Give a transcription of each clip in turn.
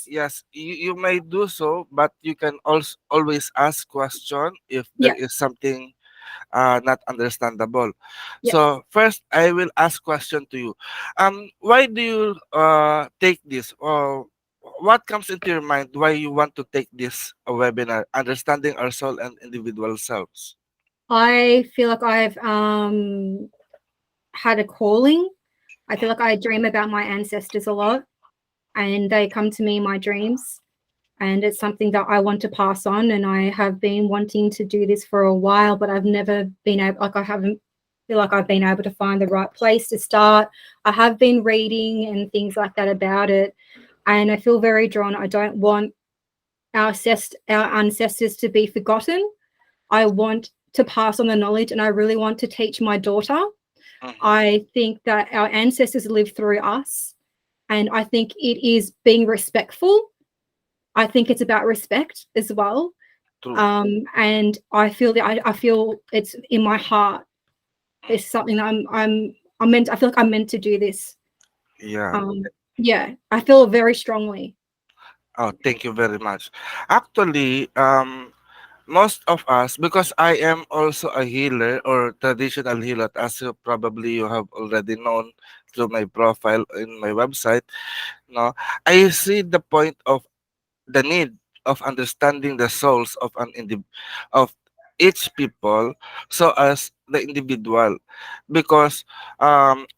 yes, you may do so, but you can also always ask question if there Yeah, is something not understandable. yeah. So first, I will ask question to you. Why do you take this? Or what comes into your mind why you want to take this webinar, understanding our soul and individual selves? I feel like I've had a calling. I feel like I dream about my ancestors a lot, and they come to me in my dreams, and it's something that I want to pass on. And I have been wanting to do this for a while, but I've never been able, like, I haven't feel like I've been able to find the right place to start. I have been reading and things like that about it, and I feel very drawn. I don't want our ancestors to be forgotten. I want to pass on the knowledge, and I really want to teach my daughter. Mhm. I think that our ancestors lived through us, and I think it is being respectful. I think it's about respect as well. True. And I feel it's in my heart. It's something that I'm meant. I feel like I'm meant to do this. Yeah. Um, yeah, I feel it very strongly. Oh, thank you very much. Actually, most of us, because I am also a healer or traditional healer, as you probably you have already known through my profile in my website. No, I see the point of the need of understanding the souls of of each people, so as the individual, because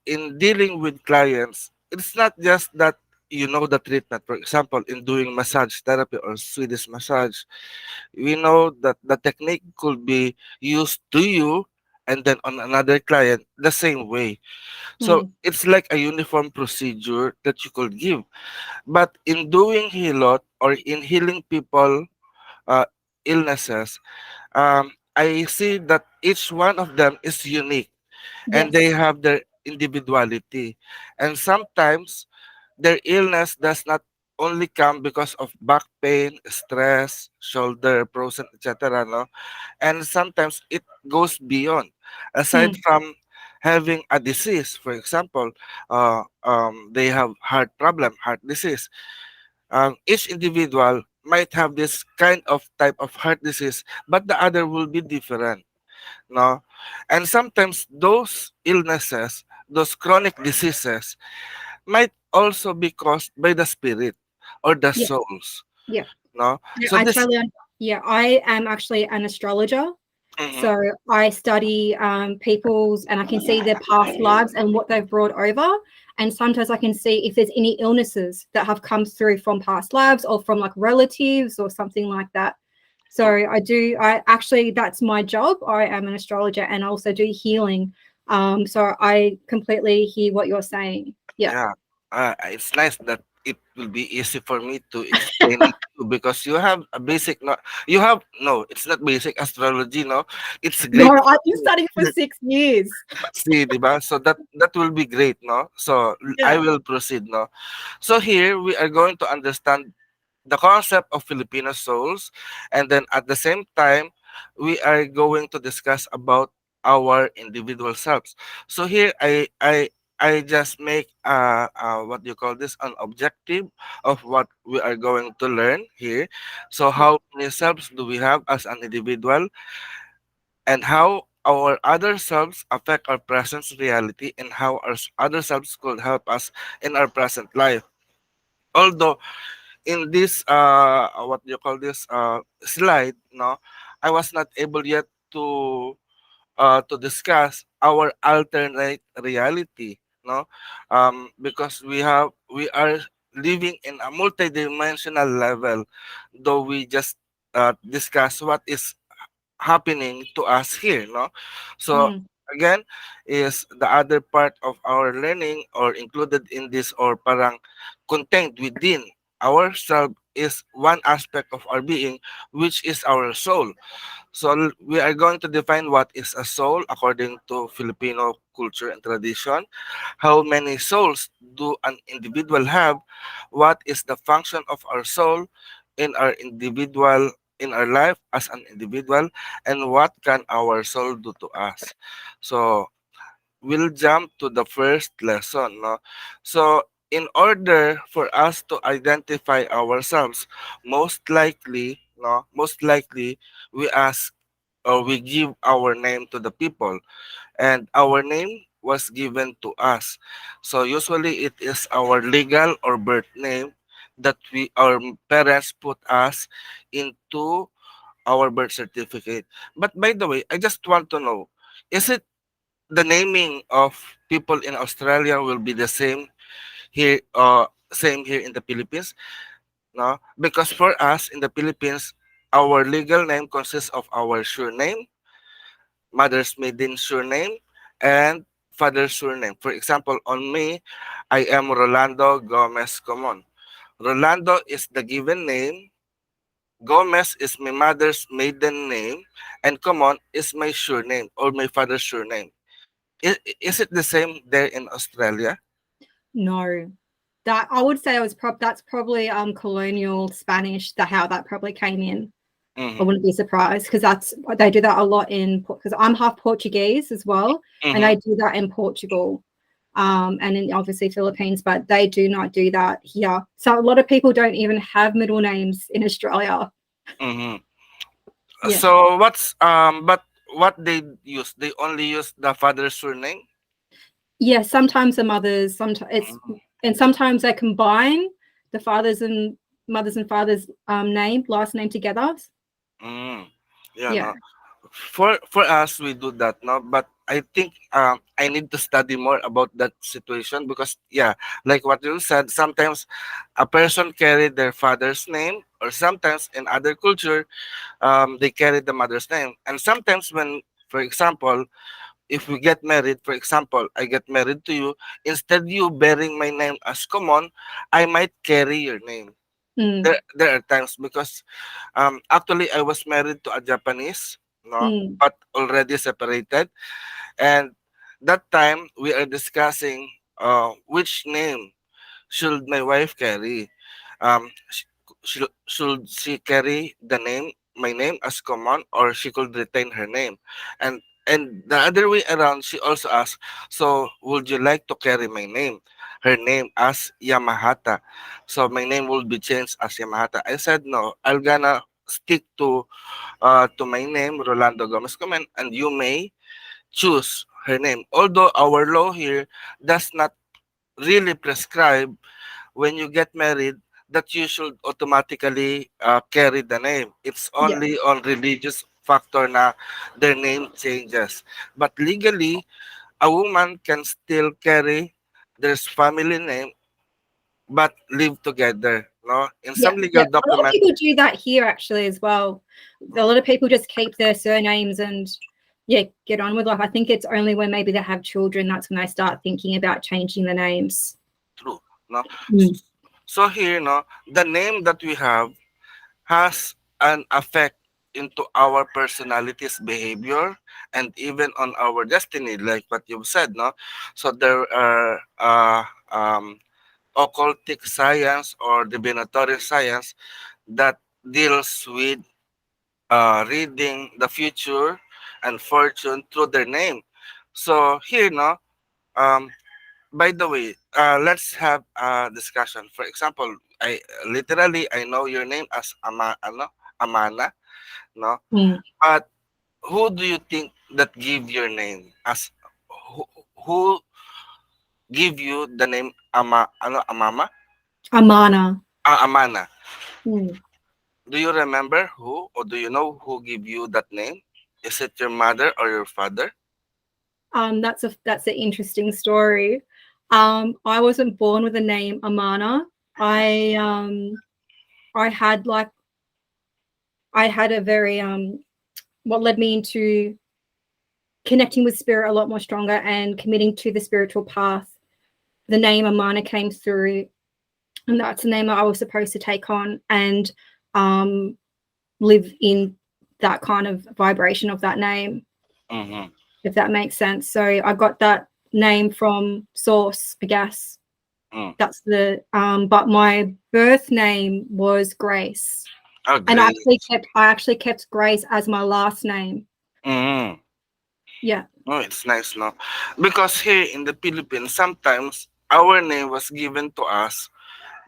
in dealing with clients, it's not just that you know the treatment. For example, in doing massage therapy or Swedish massage, we know that the technique could be used to you and then on another client the same way. So Mm, it's like a uniform procedure that you could give. But in doing healot or in healing people uh, illnesses, I see that each one of them is unique and yes. they have their individuality. And sometimes their illness does not only come because of back pain, stress, shoulder, frozen, etc. No? And sometimes it goes beyond. Aside Mm, from having a disease, for example, they have heart problem, heart disease. Each individual might have this kind of type of heart disease, but the other will be different. No, and sometimes those illnesses, those chronic diseases, might also be caused by the spirit or the yes. souls. Yeah. No, Yeah, so this. yeah, I am actually an astrologer. Mhm. So I study people's, and I can see their past lives and what they've brought over. And sometimes I can see if there's any illnesses that have come through from past lives or from like relatives or something like that. So I actually, that's my job. I am an astrologer and also do healing. So I completely hear what you're saying. Yeah. Yeah, it's nice that it will be easy for me to explain it to you because you have a basic. No, you have no. It's not basic astrology. No, it's No, great. I've been studying for 6 years. See, diba? So that will be great. No, so I Yeah. will proceed. No, so here we are going to understand the concept of Filipino souls, and then at the same time, we are going to discuss about our individual selves. So here, I just make what do you call this, an objective of what we are going to learn here. So Yeah. how many selves do we have as an individual, and how our other selves affect our present reality, and how our other selves could help us in our present life. Although in this what do you call this slide, no, I was not able yet to discuss our alternate reality, no, because we are living in a multidimensional level, though we just discuss what is happening to us here, no. So Mm, again, is the other part of our learning or included in this, or parang contained within ourselves, is one aspect of our being, which is our soul. So we are going to define what is a soul according to Filipino culture and tradition. How many souls do an individual have? What is the function of our soul in our individual, in our life as an individual, and what can our soul do to us? So we'll jump to the first lesson, no? So in order for us to identify ourselves, most likely we ask or we give our name to the people, and our name was given to us. So usually it is our legal or birth name that we our parents put us into our birth certificate. But by the way, I just want to know, is it the naming of people in Australia will be the here same here in the Philippines? No, because for us in the Philippines, our legal name consists of our surname, mother's maiden surname, and father's surname. For example, on me, I am Rolando Gomez Comon. Rolando is the given name, Gomez is my mother's maiden name, and Comon is my surname or my father's surname. Is it the same there in Australia? No, that I would say it was that's probably colonial Spanish. How that probably came in. I Mm-hmm. wouldn't be surprised because they do that a lot because I'm half Portuguese as well, and Mm-hmm. they do that in Portugal, and in obviously Philippines, but they do not do that here. So a lot of people don't even have middle names in Australia. Mm-hmm. Yeah, So but what they use? They only use the father's surname. yeah. Sometimes the mothers, sometimes it's and sometimes they combine the fathers and mothers and fathers name last name together. Mm. Yeah, Yeah. no. For us, we do that, no. But I think I need to study more about that situation because yeah, like what you said, sometimes a person carry their father's name, or sometimes in other culture, they carry the mother's name, and sometimes when, for example, if we get married, for example, I get married to you, instead you bearing my name as common, I might carry your name. Mm, There are times because actually I was married to a Japanese, no, mm, but already separated, and that time we are discussing which name should my wife carry. Should she carry the name, my name as common, or she could retain her name? And the other way around, she also asked, so would you like to carry my name, her name as Yamahata? So my name will be changed as Yamahata. I said no, I'm gonna stick to my name, Rolando Gomez Comen, and you may choose her name. Although our law here does not really prescribe when you get married that you should automatically carry the name. It's yeah. only on religious factor na their name changes. But legally, a woman can still carry their family name but live together. No, in Yeah, some yeah. legal A lot of document. people do that here actually as well. A lot of people just keep their surnames and yeah, get on with life. I think it's only when maybe they have children that's when they start thinking about changing the names. True. No, Mm. so here, no, the name that we have has an effect into our personality's behavior and even on our destiny, like what you've said, no. So there are occultic science or divinatory science that deals with reading the future and fortune through their name. So here, no, um, by the way, let's have a discussion. For example, I know your name as Amana, no. Mm. But who do you think that give your name as who, who give you the name Amama? Amana. Amana. Mm. Do you remember who, or do you know who give you that name? Is it your mother or your father? That's an interesting story. I wasn't born with the name Amana. I um I had like I had a very what led me into connecting with spirit a lot more stronger and committing to the spiritual path. The name Amana came through, and that's the name that I was supposed to take on and um, live in that kind of vibration of that name, Mm-hmm. if that makes sense. So I got that name from Source, I guess. Mm. That's the but my birth name was Grace, Oh, and great. I actually kept Grace as my last name. Mm-hmm. Yeah. Oh, it's nice, no? Because here in the Philippines, sometimes, our name was given to us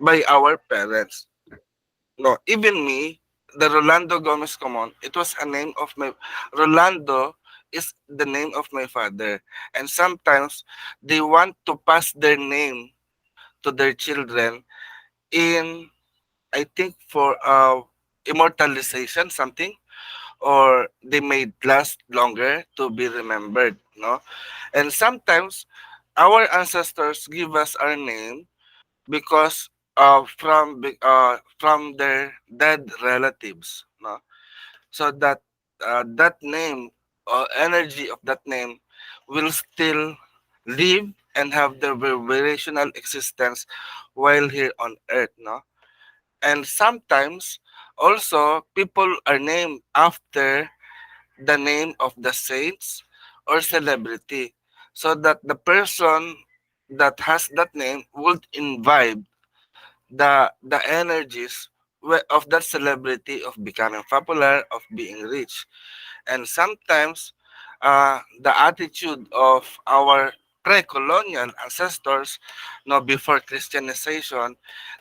by our parents. No, even me, the Rolando Gomez Comon, it was a name of my Rolando is the name of my father. And sometimes they want to pass their name to their children in, I think, for immortalization something, or they may last longer to be remembered, no? And sometimes our ancestors give us our name because from their dead relatives, no? So that that name or energy of that name will still live and have their vibrational existence while here on earth, no? And sometimes also people are named after the name of the saints or celebrity, so that the person that has that name would imbibe the energies of that celebrity of becoming popular, of being rich. And sometimes the attitude of our pre-colonial ancestors, no, before Christianization,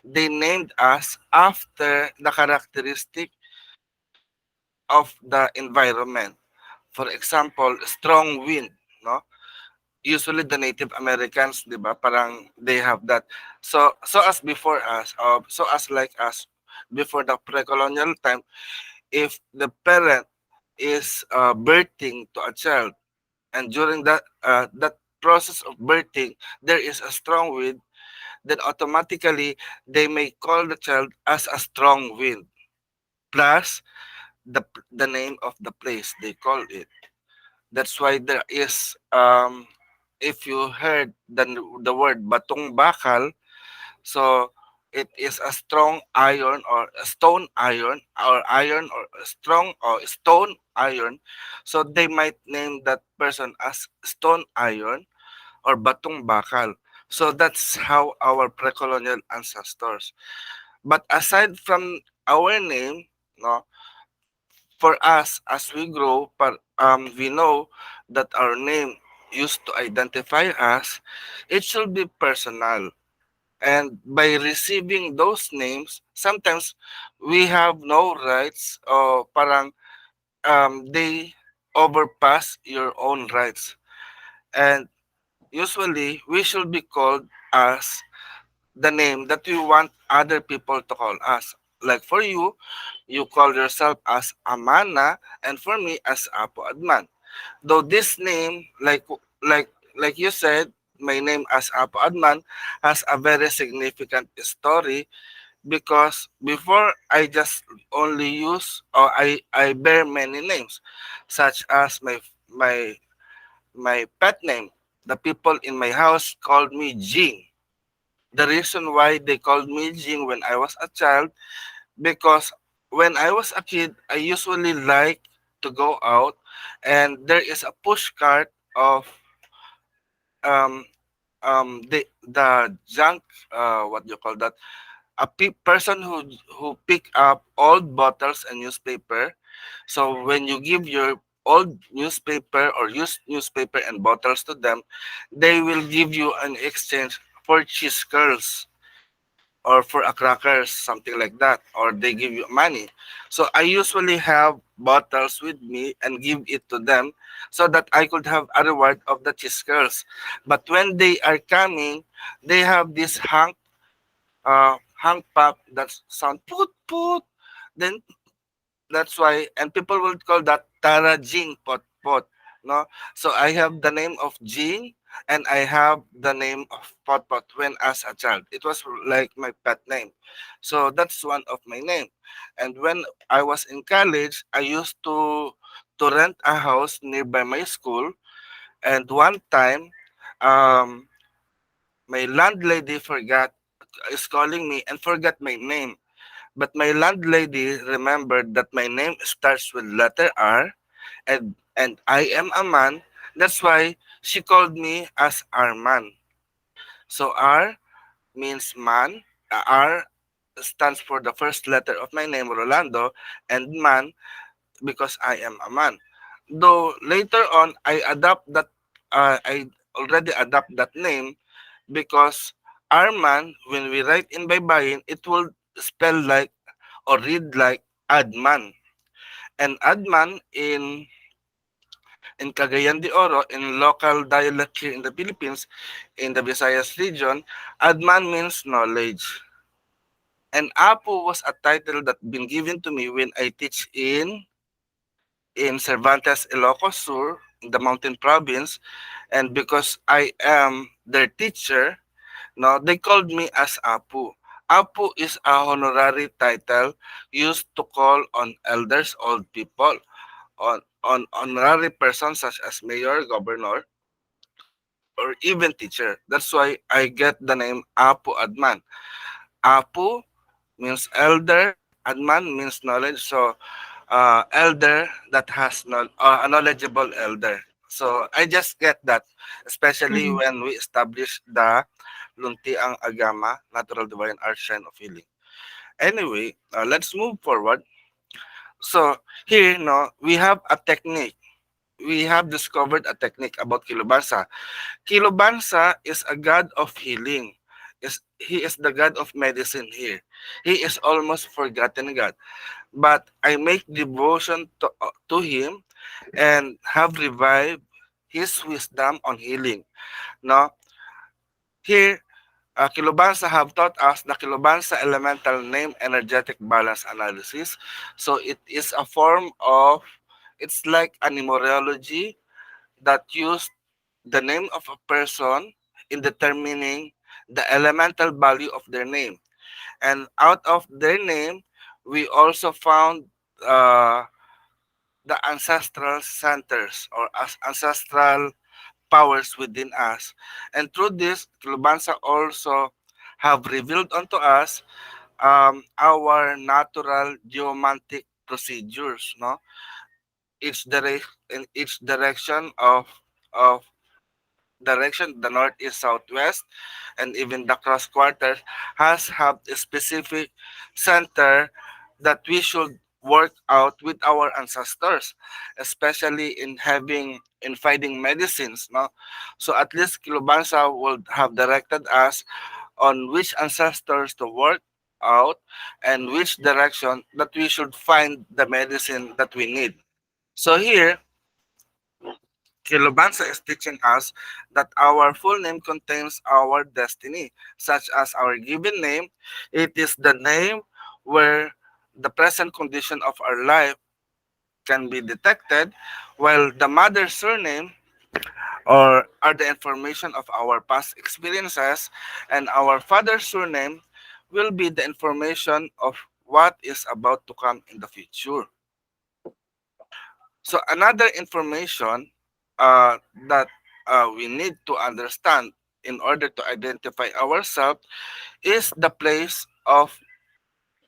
they named us after the characteristic of the environment. For example, strong wind, no? Usually the Native Americans, 'di ba? Parang they have that. So as before us, so as like us before the pre-colonial time, if the parent is birthing to a child, and during that process of birthing there is a strong wind, then automatically they may call the child as a strong wind, plus the name of the place they call it. That's why there is if you heard the word batong bakal, so it is a strong iron or a stone iron or a strong or stone iron. So they might name that person as stone iron or batong bakal. So that's how our pre-colonial ancestors. But aside from our name, no, for us as we grow, we know that our name used to identify us, it should be personal. And by receiving those names, sometimes we have no rights, or parang they overpass your own rights. And usually, we should be called as the name that we want other people to call us. Like for you, you call yourself as Amana, and for me as Apo Adman. Though this name, like you said, my name as Apo Adman has a very significant story, because before I just only use, or I bear many names, such as my pet name. The people in my house called me Jing. The reason why they called me Jing when I was a child, because when I was a kid, I usually like to go out, and there is a push cart of um the junk, what do you call that, person who pick up old bottles and newspaper. So when you give your old newspaper or used newspaper and bottles to them, they will give you an exchange for cheese curls or for a crackers, something like that, or they give you money. So I usually have bottles with me and give it to them, so that I could have a reward of the cheese curls. But when they are coming, they have this hang pop that sound put put. Then that's why, and people would call that Tara Jing pot pot. No, so I have the name of Jing, and I have the name of pot pot when as a child. It was like my pet name, so that's one of my name. And when I was in college, I used to rent a house nearby my school, and one time, um, my landlady forgot is calling me and forgot my name. But my landlady remembered that my name starts with letter R, and I am a man. That's why she called me as Arman. So R means man. R stands for the first letter of my name, Rolando, and man because I am a man. Though later on I already adopt that name, because Arman, when we write in baybayin, it will spell like or read like Adman. And Adman in Cagayan de Oro, in local dialect here in the Philippines, in the Visayas region, Adman means knowledge. And Apo was a title that been given to me when I teach in Cervantes, Ilocos Sur, in the Mountain Province, and because I am their teacher, no, they called me as Apu. Apu is a honorary title used to call on elders, old people, on honorary persons such as mayor, governor, or even teacher. That's why I get the name Apu Adman. Apu means elder, Adman means knowledge. So elder that has a knowledgeable elder. So I just get that, especially Mhm. when we establish the Luntiang Aghama, Natural Divine Art Shrine of Healing. Anyway, let's move forward. So here, no, we have a technique. We have discovered a technique about Kilobansa. Kilobansa is a god of healing. He is the god of medicine here. He is almost forgotten god. But I make devotion to him and have revived his wisdom on healing. No, here Kilobansa have taught us the Kilobansa elemental name energetic balance analysis. So it is a form of, it's like a numerology that use the name of a person in determining the elemental value of their name. And out of their name, we also found uh, the ancestral centers or as ancestral powers within us. And through this, Kilubansa also have revealed unto us our natural geomantic procedures, no? In each direction of direction, the north, east, southwest, and even the cross quarters has have a specific center that we should work out with our ancestors, especially in finding medicines. No, so at least Kilubansa would have directed us on which ancestors to work out and which direction that we should find the medicine that we need. So here Kilobansa is teaching us that our full name contains our destiny, such as our given name. It is the name where the present condition of our life can be detected, while the mother's surname or are the information of our past experiences, and our father's surname will be the information of what is about to come in the future. So another information uh, that we need to understand in order to identify ourselves is the place of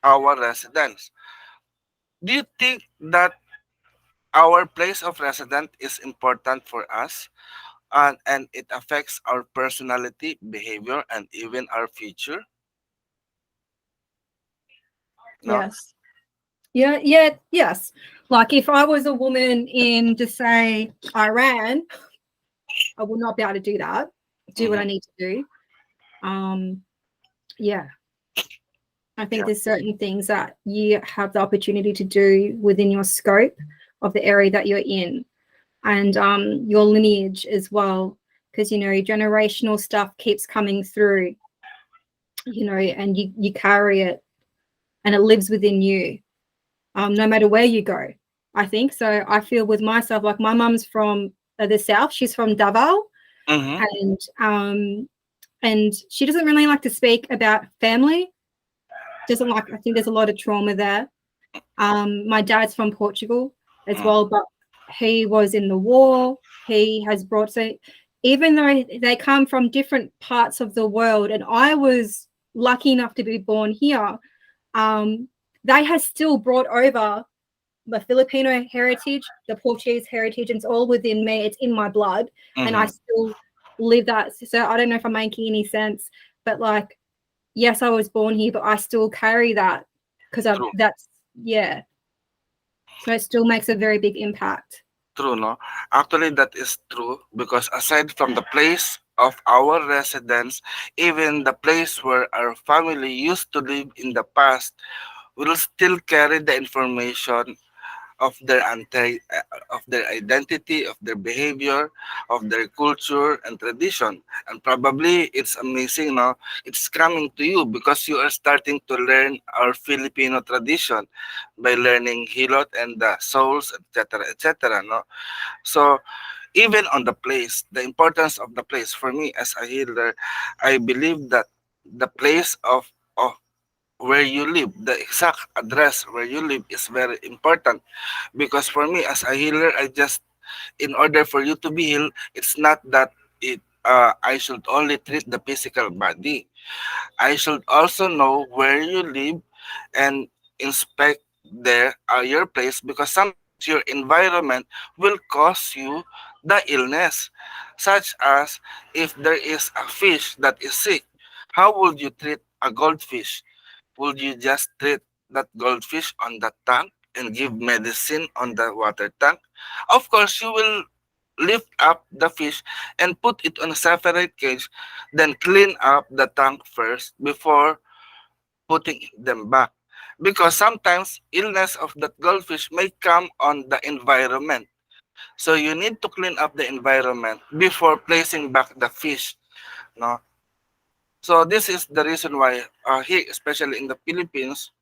our residence. Do you think that our place of residence is important for us and it affects our personality, behavior, and even our future? No? Yes. Yeah, yeah, yes. Like if I was a woman in, just say, Iran, I would not be able to do that, do what Mm-hmm. I need to do. Um, yeah, I think Yeah, there's certain things that you have the opportunity to do within your scope of the area that you're in, and your lineage as well, because generational stuff keeps coming through, and you carry it, and it lives within you, no matter where you go. I think so. I feel with myself, like my mum's from the south. She's from Davao, mm-hmm. and she doesn't really like to speak about family. Doesn't like. I think there's a lot of trauma there. My dad's from Portugal as Mm. well, but he was in the war. He has brought, so even though they come from different parts of the world, and I was lucky enough to be born here, um, they have still brought over the Filipino heritage, the Portuguese heritage, and it's all within me. It's in my blood, and I Mm-hmm. still live that. So I don't know if I'm making any sense, but like, yes, I was born here, but I still carry that because True. that's, yeah. So it still makes a very big impact. True, no? Actually, that is true because aside from the place of our residence, even the place where our family used to live in the past, will still carry the information of of their identity, of their behavior, of their culture and tradition. And probably it's amazing, no? It's coming to you because you are starting to learn our Filipino tradition by learning Hilot and the souls, etc., etc. No, so even on the place, the importance of the place for me as a healer, I believe that the place of where you live, the exact address where you live is very important because for me as a healer, I just in order for you to be healed, it's not that it I should only treat the physical body. I should also know where you live and inspect your place because sometimes your environment will cause you the illness, such as if there is a fish that is sick, how would you treat a goldfish? Would you just treat that goldfish on the tank and give medicine on the water tank? Of course, you will lift up the fish and put it on a separate cage, then clean up the tank first before putting them back. Because sometimes illness of that goldfish may come on the environment. So you need to clean up the environment before placing back the fish. No? So this is the reason why here, especially in the Philippines,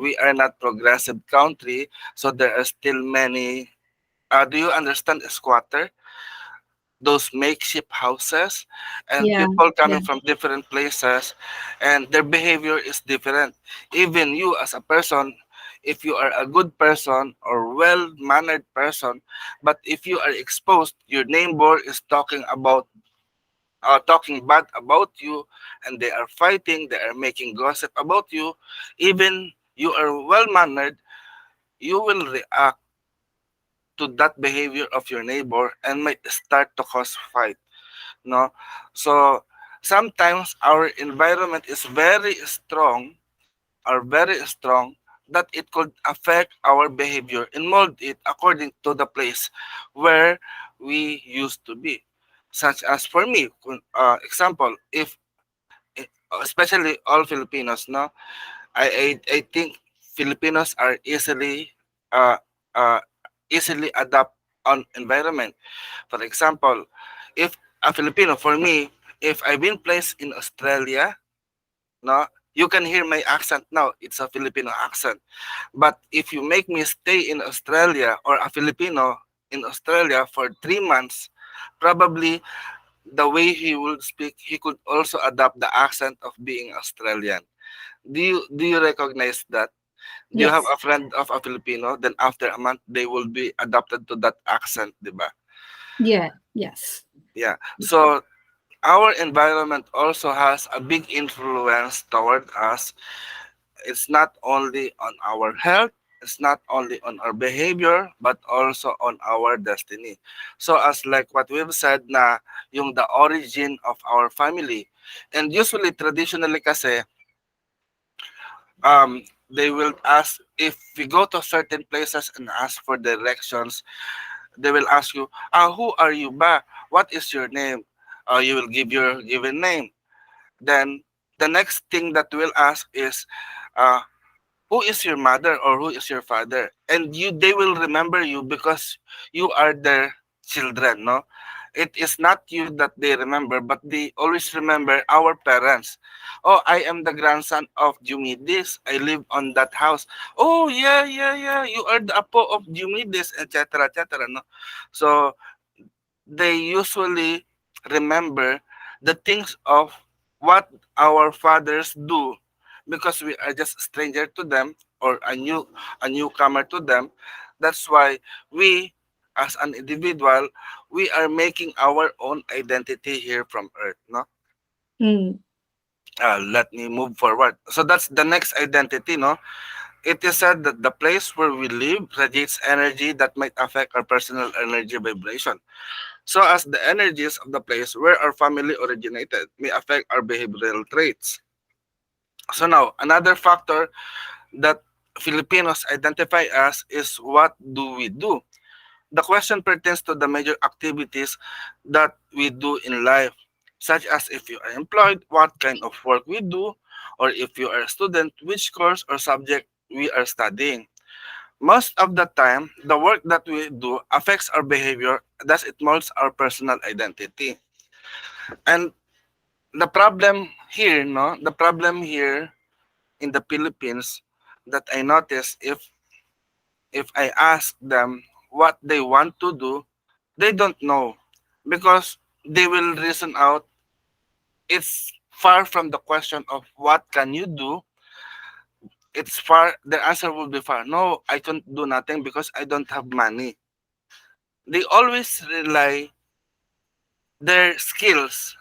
we are not progressive country. So there are still many. Do you understand a squatter? Those makeshift houses and Yeah, people coming yeah, from different places and their behavior is different. Even you as a person, if you are a good person or well mannered person, but if you are exposed, your neighbor is talking bad about you and they are fighting, they are making gossip about you, even you are well mannered, you will react to that behavior of your neighbor and might start to cause fight. No, so sometimes our environment is very strong are very strong that it could affect our behavior and mold it according to the place where we used to be, such as for me example, if especially all Filipinos, no, I think Filipinos are uh, uh, easily adapt on environment. For example, if a Filipino, for me, if I've been placed in Australia, no, you can hear my accent now. It's a Filipino accent. But if you make me stay in Australia or a Filipino in Australia for 3 months, probably the way he would speak, he could also adapt the accent of being Australian. Do you recognize that? Do you have yes, a friend of a Filipino? Then after a month, they will be adapted to that accent, diba? yeah, yes, Yeah. So our environment also has a big influence toward us. It's not only on our health, it's not only on our behavior, but also on our destiny. So as like what we've said na yung the origin of our family. And usually, traditionally kasi, they will ask if we go to certain places and ask for directions, they will ask you, who are you ba? What is your name? You will give your given name. Then the next thing that we'll ask is, uh, who is your mother or who is your father, and they will remember you because you are their children, no. It is not you that they remember, but they always remember our parents. Oh, I am the grandson of Jumidis, I live on that house. Oh, yeah, yeah, yeah, you are the apo of Jumidis, etc., etc., no. So they usually remember the things of what our fathers do because we are just stranger to them or a newcomer to them. That's why we as an individual, we are making our own identity here from earth, no. mm, Let me move forward. So that's the next identity, no. It is said that the place where we live radiates energy that might affect our personal energy vibration. So as the energies of the place where our family originated may affect our behavioral traits. So now, another factor that Filipinos identify as is what do we do? The question pertains to the major activities that we do in life. such as if you are employed, what kind of work we do, or if you are a student, which course or subject we are studying. Most of the time, the work that we do affects our behavior, thus it molds our personal identity. And the problem here, no, the problem here in the Philippines that I notice, if I ask them what they want to do, they don't know because they will reason out. It's far from the question of what can you do. It's far. The answer will be far. No, I can't do nothing because I don't have money. They always rely their skills,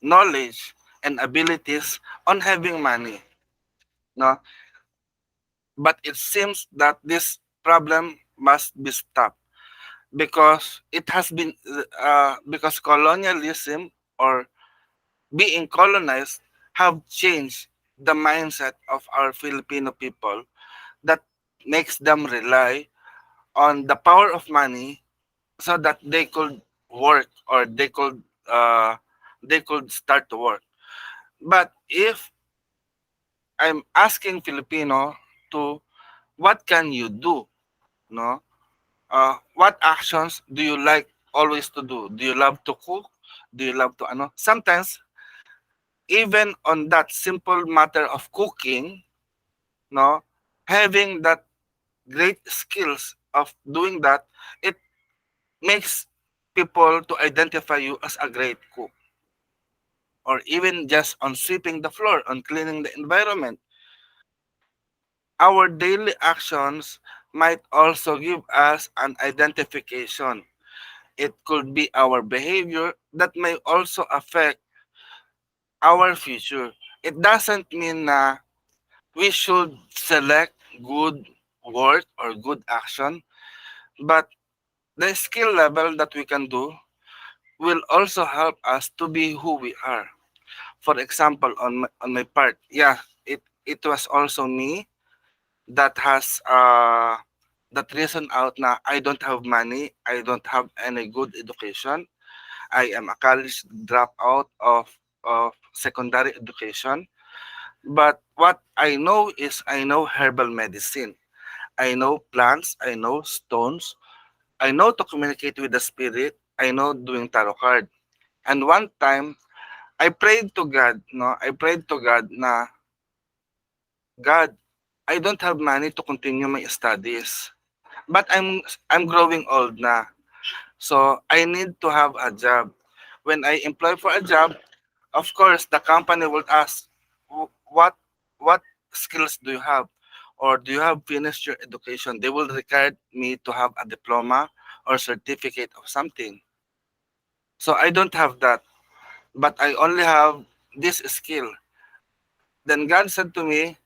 knowledge, and abilities on having money. No, but it seems that this problem must be stopped because it has been because colonialism or being colonized have changed the mindset of our Filipino people that makes them rely on the power of money so that they could work or they could start to work. But if I'm asking Filipino to what can you do, no? What actions do you like always to do? Do you love to cook? Do you love to ano? Sometimes even on that simple matter of cooking, no, having that great skills of doing that, it makes people to identify you as a great cook. Or even just on sweeping the floor, on cleaning the environment. Our daily actions might also give us an identification. It could be our behavior that may also affect our future. It doesn't mean na we should select good work or good action, but the skill level that we can do will also help us to be who we are. For example, on my part, yeah, it was also me that has that reason out na I don't have money, I don't have any good education. I am a college dropout of secondary education. But what I know is I know herbal medicine. I know plants, I know stones, I know to communicate with the spirit, I know doing tarot card. And one time, I prayed to God, no, I prayed to God na, God, I don't have money to continue my studies. But I'm growing old na. So I need to have a job. When I employ for a job, of course the company will ask, what skills do you have? Or do you have finished your education? They will require me to have a diploma or certificate of something. So I don't have that, but I only have this skill. Then God said to me,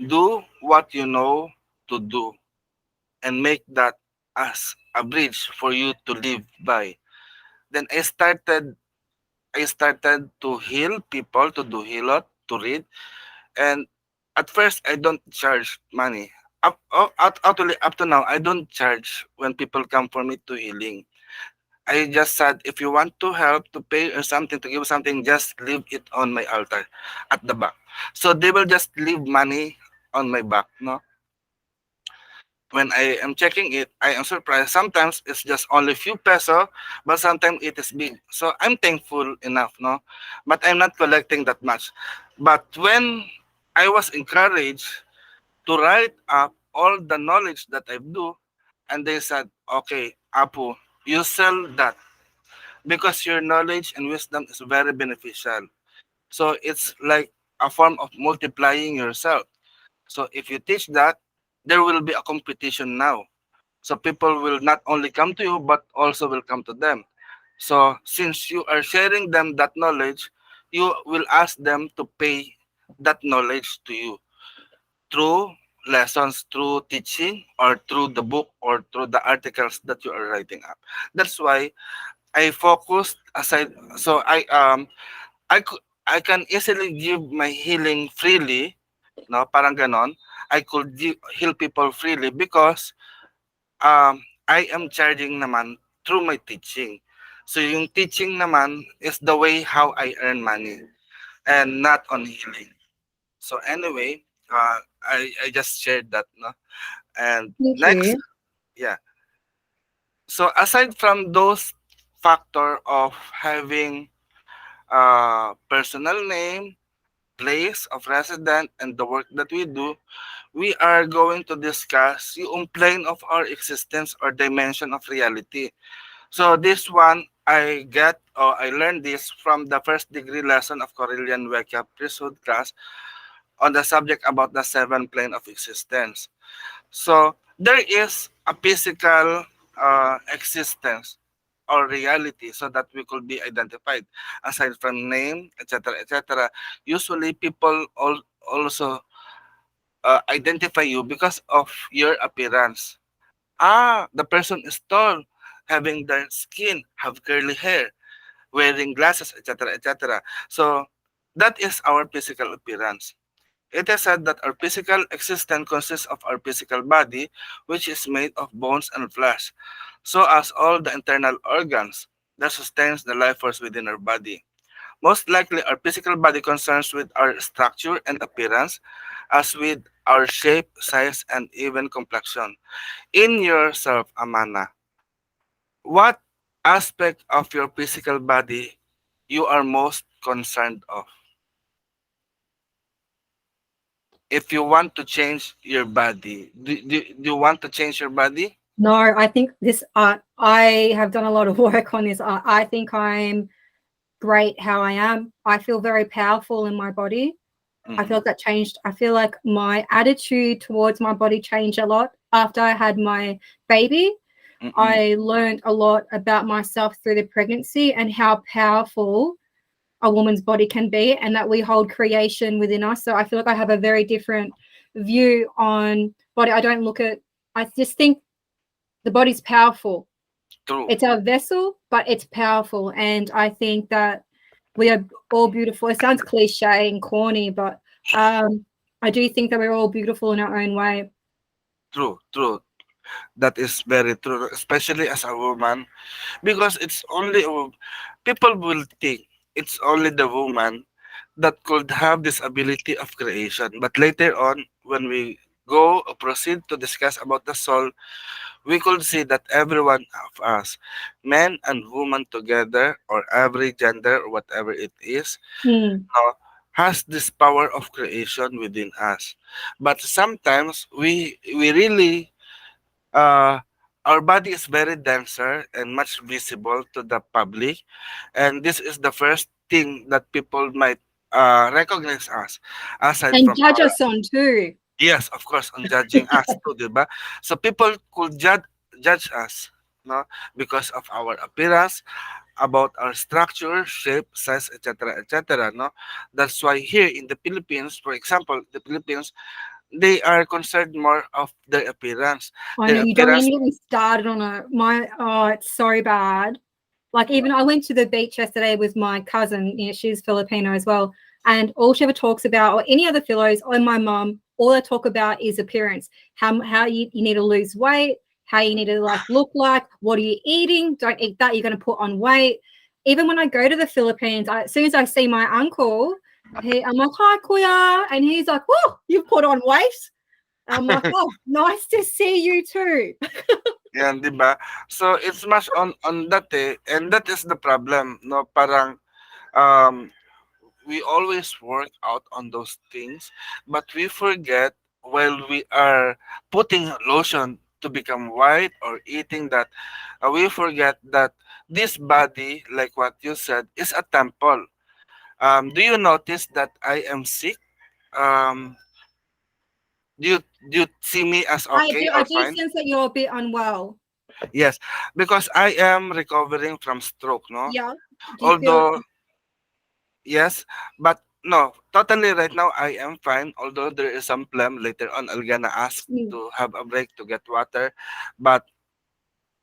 do what you know to do and make that as a bridge for you to live by. Then I started to heal people, to do healot, to read. And at first I don't charge money. Actually up to now I don't charge when people come for me to healing. I just said if you want to help to pay or something to give something, just leave it on my altar at the back. So they will just leave money on my back, no? When I am checking it, I am surprised. Sometimes it's just only few peso, but sometimes it is big. So I'm thankful enough, no? But I'm not collecting that much. But when I was encouraged to write up all the knowledge that I do, and they said, okay, Apu, you sell that because your knowledge and wisdom is very beneficial. So it's like a form of multiplying yourself. So if you teach that, there will be a competition now. So people will not only come to you, but also will come to them. So since you are sharing them that knowledge, you will ask them to pay that knowledge to you through lessons, through teaching, or through the book, or through the articles that you are writing up. That's why I focused aside. So I can easily give my healing freely, no, parang ganon. I could heal people freely because I am charging naman through my teaching. So yung teaching naman is the way how I earn money and not on healing. So anyway, I just shared that, no? And Thank next, you. yeah. So aside from those factor of having personal name, place of resident, and the work that we do, we are going to discuss yung plane of our existence or dimension of reality. So this one, I get or I learned this from the first degree lesson of Correllian Wicca priesthood class on the subject about the seven plane of existence. So there is a physical existence or reality so that we could be identified aside from name, etc., etc. Usually people also identify you because of your appearance. Ah, the person is tall, having dark skin, have curly hair, wearing glasses, etc., etc. So that is our physical appearance. It is said that our physical existence consists of our physical body, which is made of bones and flesh, so as all the internal organs that sustains the life force within our body. Most likely, our physical body concerns with our structure and appearance, as with our shape, size, and even complexion. In yourself, Amana, what aspect of your physical body you are most concerned of? If you want to change your body, do you want to change your body? No, I think this. I have done a lot of work on this. I think I'm great how I am. I feel very powerful in my body. I feel Mm-mm, like that changed. I feel like my attitude towards my body changed a lot after I had my baby. mm-mm. I learned a lot about myself through the pregnancy and how powerful a woman's body can be, and that we hold creation within us. So I feel like I have a very different view on body. I don't look at, I just think the body's powerful. True, It's our vessel, but it's powerful. And I think that we are all beautiful. It sounds cliche and corny, but I do think that we're all beautiful in our own way. true. That is very true, especially as a woman, because it's only people will think it's only the woman that could have this ability of creation. But later on, when we go or proceed to discuss about the soul, we could see that every one of us, men and women together, or every gender, or whatever it is, Hmm. has this power of creation within us. But sometimes we really our body is very denser and much visible to the public, and this is the first thing that people might recognize us aside And from judge our, us on too. yes, of course, on judging us too, diba? So people could judge us, no, because of our appearance, about our structure, shape, size, etc., etc. No, that's why here in the Philippines, for example, the Philippines, they are concerned more of their appearance. I know Their you don't appearance, even get me started on it. My oh, it's so bad. Like even I went to the beach yesterday with my cousin. You know, she's Filipino as well, and all she ever talks about, or any other philos, or my mum, all they talk about is appearance. How you need to lose weight, how you need to like look like, what are you eating? Don't eat that. You're going to put on weight. Even when I go to the Philippines, as soon as I see my uncle, I'm like, hi, Kuya, and he's like, whoa, you've put on weight. I'm like, oh, nice to see you too. yan, 'di ba? So it's much on that and that is the problem, no? Parang um we always work out on those things, but we forget while we are putting lotion to become white or eating that, we forget that this body, like what you said, is a temple. Do you notice that I am sick? Um, do you do you see me as okay I or do fine? sense that you're a bit unwell. Yes, because I am recovering from stroke, no? Yeah. Do you feel Although, yes, but no, totally right now I am fine. Although there is some phlegm later on, I'm gonna ask mm, to have a break to get water. But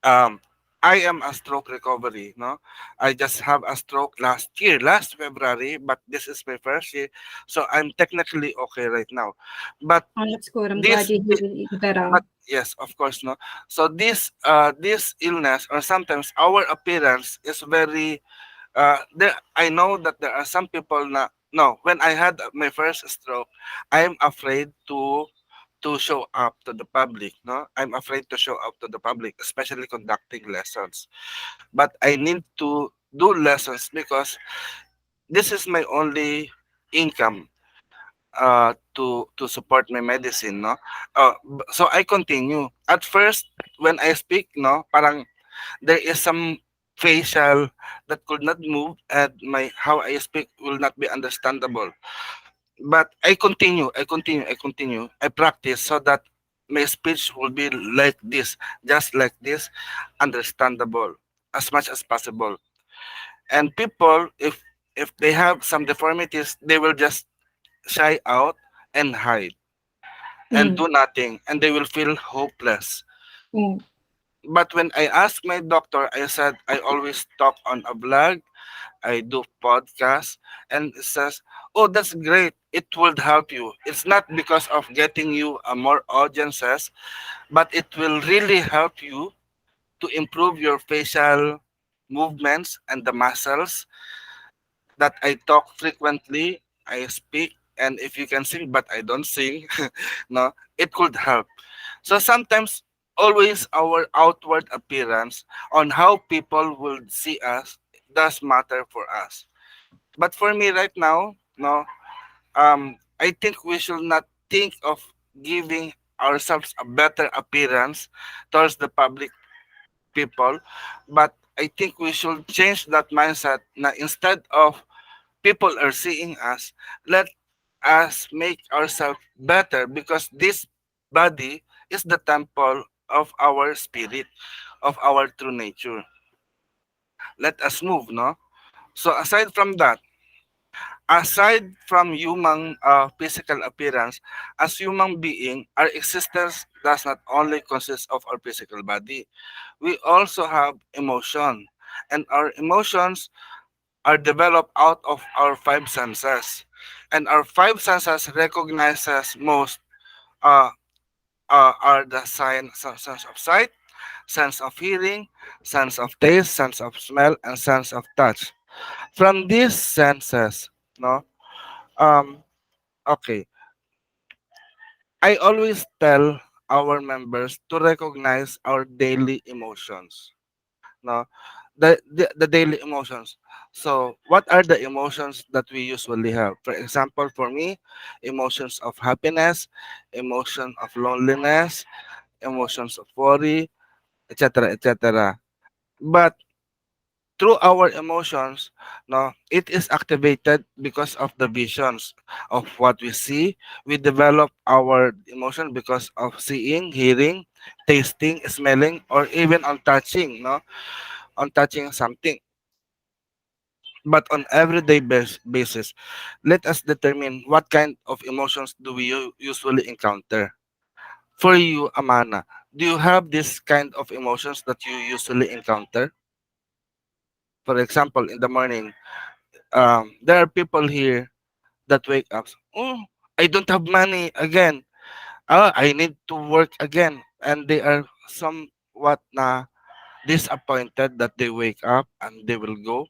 um, I am a stroke recovery, no? I just have a stroke last year, last February, but this is my first year, so I'm technically okay right now. But Oh, that's good. I'm glad this, you're getting better. but yes, of course, no. So this illness, or sometimes our appearance is very there. I know that there are some people na no. When I had my first stroke, I'm afraid to show up to the public. No, I'm afraid to show up to the public, especially conducting lessons. But I need to do lessons because this is my only income to support my medicine, no. So I continue at first. When I speak, no, parang there is some facial that could not move, and my how I speak will not be understandable. But I practice so that my speech will be like this, just like this, understandable as much as possible. And people, if they have some deformities, they will just shy out and hide and Mm, do nothing, and they will feel hopeless. mm, But when I asked my doctor, I said I always talk on a blog, I do podcasts, and it says, "Oh, that's great. It would help you. It's not because of getting you more audiences, but it will really help you to improve your facial movements and the muscles that I talk frequently. I speak, and if you can sing, but I don't sing, no, it could help." So sometimes, always our outward appearance on how people will see us does matter for us. But for me right now, no, I think we should not think of giving ourselves a better appearance towards the public people, but I think we should change that mindset. Na instead of people are seeing us, let us make ourselves better, because this body is the temple of our spirit, of our true nature. Let us move, no? So aside from human physical appearance, as human being, our existence does not only consist of our physical body. We also have emotion, and our emotions are developed out of our five senses. And our five senses recognizes most uh, are the sense of sight, sense of hearing, sense of taste, sense of smell, and sense of touch. From these senses, no, um, okay, I always tell our members to recognize our daily emotions. No, the daily emotions. So what are the emotions that we usually have? For example, for me, emotions of happiness, emotion of loneliness, emotions of worry, etc., etc. But through our emotions, no, it is activated because of the visions of what we see. We develop our emotion because of seeing, hearing, tasting, smelling, or even on touching, no, on touching something. But on everyday basis, let us determine what kind of emotions do we usually encounter. For you, Amana, do you have this kind of emotions that you usually encounter? For example, in the morning, there are people here that wake up. Oh, I don't have money again. I need to work again, and they are somewhat na disappointed that they wake up and they will go.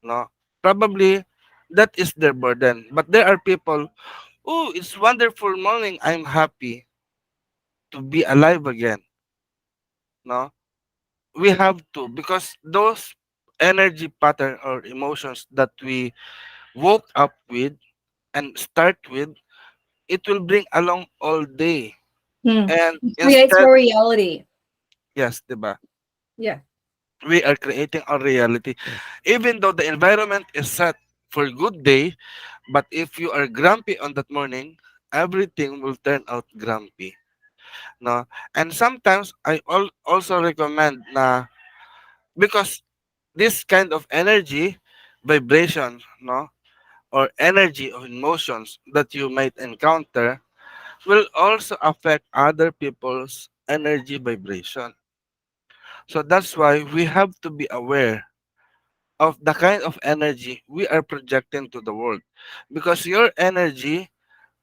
No, probably that is their burden. But there are people, oh, it's wonderful morning. I'm happy to be alive again. No, we have to, because those energy pattern or emotions that we woke up with and start with, it will bring along all day. mm. And It creates instead, your reality. yes, diba? Yeah. We are creating our reality. Even though the environment is set for good day, but if you are grumpy on that morning, everything will turn out grumpy. No? And sometimes I also recommend na, because this kind of energy, vibration, no, or energy of emotions that you might encounter will also affect other people's energy vibration. So that's why we have to be aware of the kind of energy we are projecting to the world, because your energy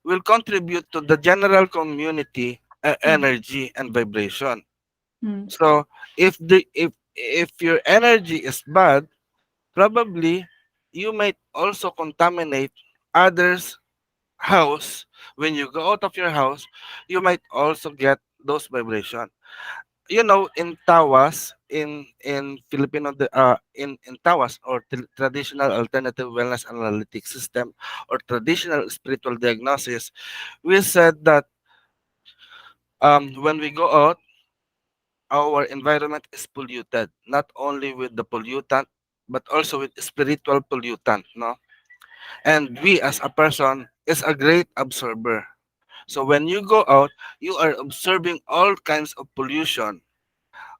will contribute to the general community Mm, energy and vibration. mm, So if your energy is bad, probably you might also contaminate others' house. When you go out of your house, you might also get those vibration. You know, in tawas, in Filipino, in tawas, or traditional alternative wellness analytic system, or traditional spiritual diagnosis, we said that when we go out, our environment is polluted, not only with the pollutant, but also with spiritual pollutant, no? And we as a person is a great absorber. So when you go out, you are absorbing all kinds of pollution,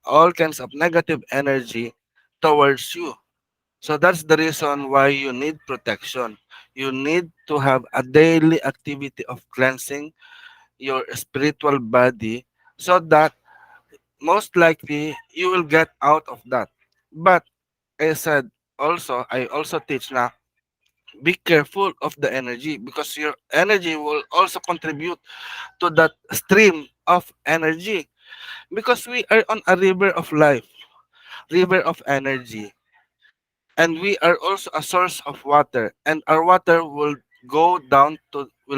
all kinds of negative energy towards you. So that's the reason why you need protection. You need to have a daily activity of cleansing your spiritual body, so that most likely you will get out of that. But I also teach na be careful of the energy, because your energy will also contribute to that stream of energy, because we are on a river of life, river of energy, and we are also a source of water, and our water will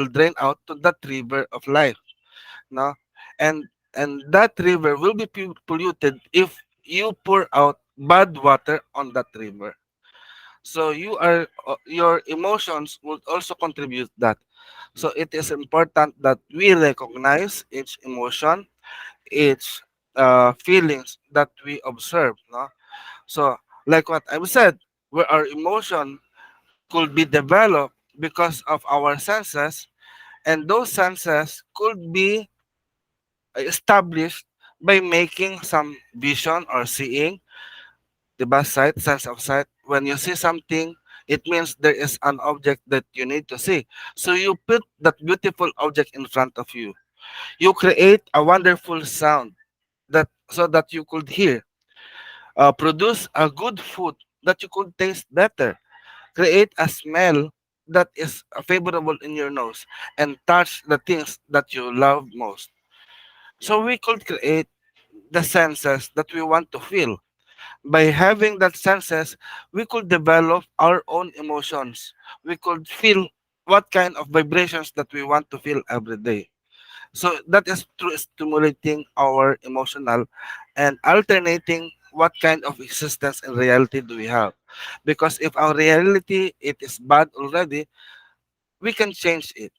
drain out to that river of life, no? And and that river will be polluted if you pour out bad water on that river. So your emotions would also contribute that. So it is important that we recognize each emotion, each feelings that we observe, no? So like what I've said, where our emotion could be developed because of our senses, and those senses could be established by making some vision or seeing, diba? Sight, sense of sight. When you see something, it means there is an object that you need to see. So you put that beautiful object in front of you. You create a wonderful sound that so that you could hear. Produce a good food that you could taste better. Create a smell that is favorable in your nose, and touch the things that you love most. So we could create the senses that we want to feel. By having that senses, we could develop our own emotions. We could feel what kind of vibrations that we want to feel every day. So that is through stimulating our emotional and alternating what kind of existence and reality do we have. Because if our reality it is bad already, we can change it.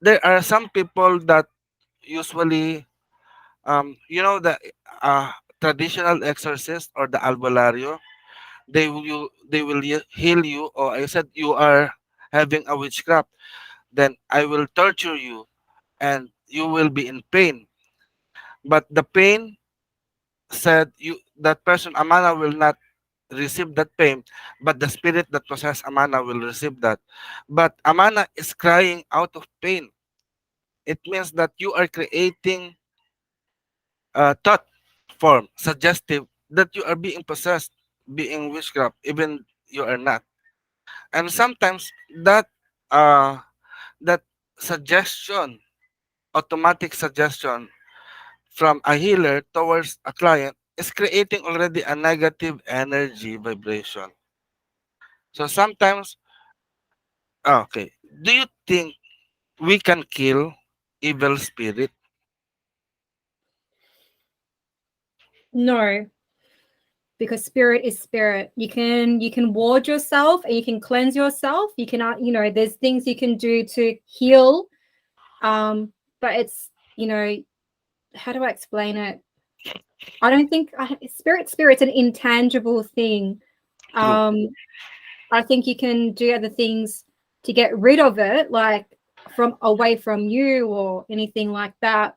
There are some people that usually the uh, traditional exorcist or the albularyo, they will heal you, or I said you are having a witchcraft, then I will torture you and you will be in pain. But the pain said you that person Amana will not receive that pain, but the spirit that possess Amana will receive that. But Amana is crying out of pain. It means that you are creating thought form suggestive that you are being possessed, being witchcraft, even you are not. And sometimes that uh that suggestion, automatic suggestion from a healer towards a client, is creating already a negative energy vibration. So sometimes, okay, do you think we can kill evil spirit? no, because spirit is spirit. You can ward yourself and you can cleanse yourself. You can there's things you can do to heal. But it's how do I explain it? I don't think spirit's an intangible thing. True. Um, I think you can do other things to get rid of it, like from away from you or anything like that.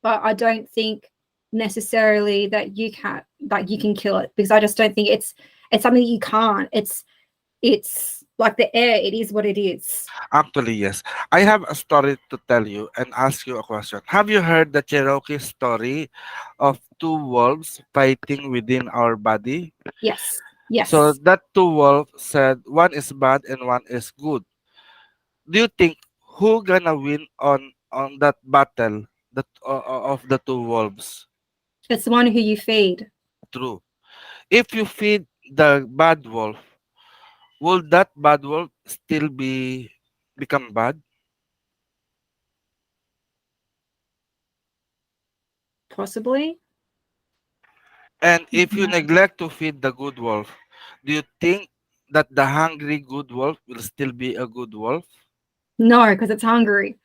But I don't think necessarily that you can kill it, because I just don't think it's something you can't. It's Like the air, it is what it is. Actually, yes. I have a story to tell you and ask you a question. Have you heard the Cherokee story of two wolves fighting within our body? Yes. So Yes. that two wolves said one is bad and one is good. Do you think who gonna win on that battle that of the two wolves? It's the one who you feed. True. If you feed the bad wolf, will that bad wolf still become bad? Possibly. And if you Mhm. neglect to feed the good wolf, do you think that the hungry good wolf will still be a good wolf? No, because it's hungry.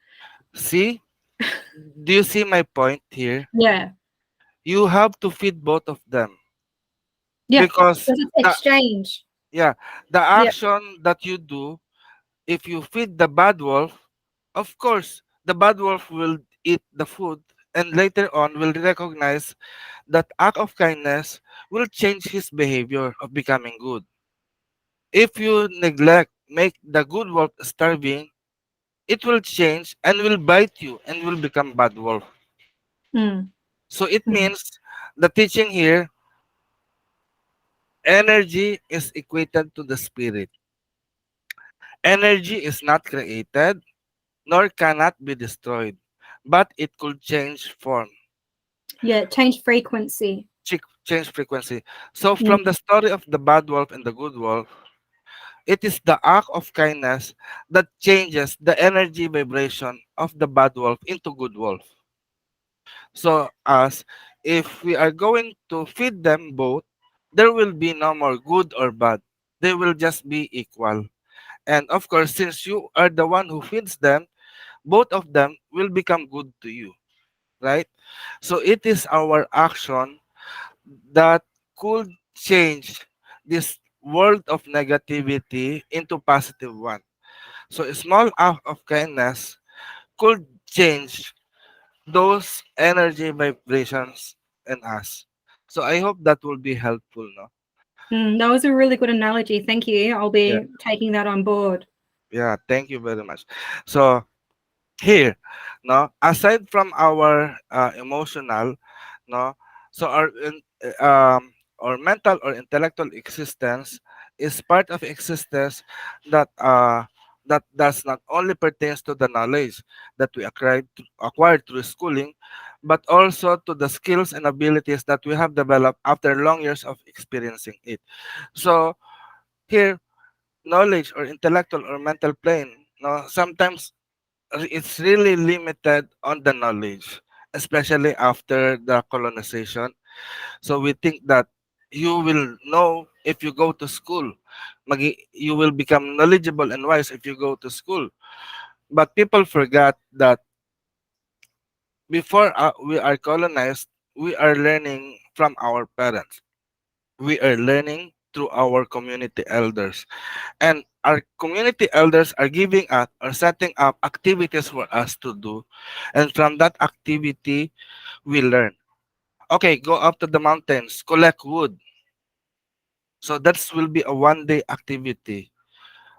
See? Do you see my point here? Yeah. You have to feed both of them Yeah. because Because it's the exchange. yeah, the Yeah. action that you do, if you feed the bad wolf, of course, the bad wolf will eat the food and later on will recognize that act of kindness will change his behavior of becoming good. If you neglect, make the good wolf starving, it will change and will bite you and will become bad wolf. Mm. So it Mm. means the teaching here, energy is equated to the spirit. Energy is not created nor cannot be destroyed, but it could change form, Yeah. Change frequency. change frequency. So from Mm. the story of the bad wolf and the good wolf, it is the act of kindness that changes the energy vibration of the bad wolf into good wolf. So as if we are going to feed them both, there will be no more good or bad. They will just be equal. And of course, since you are the one who feeds them, both of them will become good to you, right? So it is our action that could change this world of negativity into positive one. So a small act of kindness could change those energy vibrations in us. So I hope that will be helpful, no? Mm. That was a really good analogy. Thank you. I'll Yeah, be taking that on board. yeah, thank you very much. So here, no, aside from our emotional, no, so our mental or intellectual existence is part of existence that that does not only pertains to the knowledge that we acquired through schooling, but also to the skills and abilities that we have developed after long years of experiencing it. So here, knowledge or intellectual or mental plane, no, sometimes it's really limited on the knowledge, especially after the colonization. So we think that you will know if you go to school. You will become knowledgeable and wise if you go to school. But people forgot that before we are colonized, we are learning from our parents. We are learning through our community elders. And our community elders are giving us or setting up activities for us to do. And from that activity, we learn. Okay, go up to the mountains, collect wood. So that will be a 1 day activity.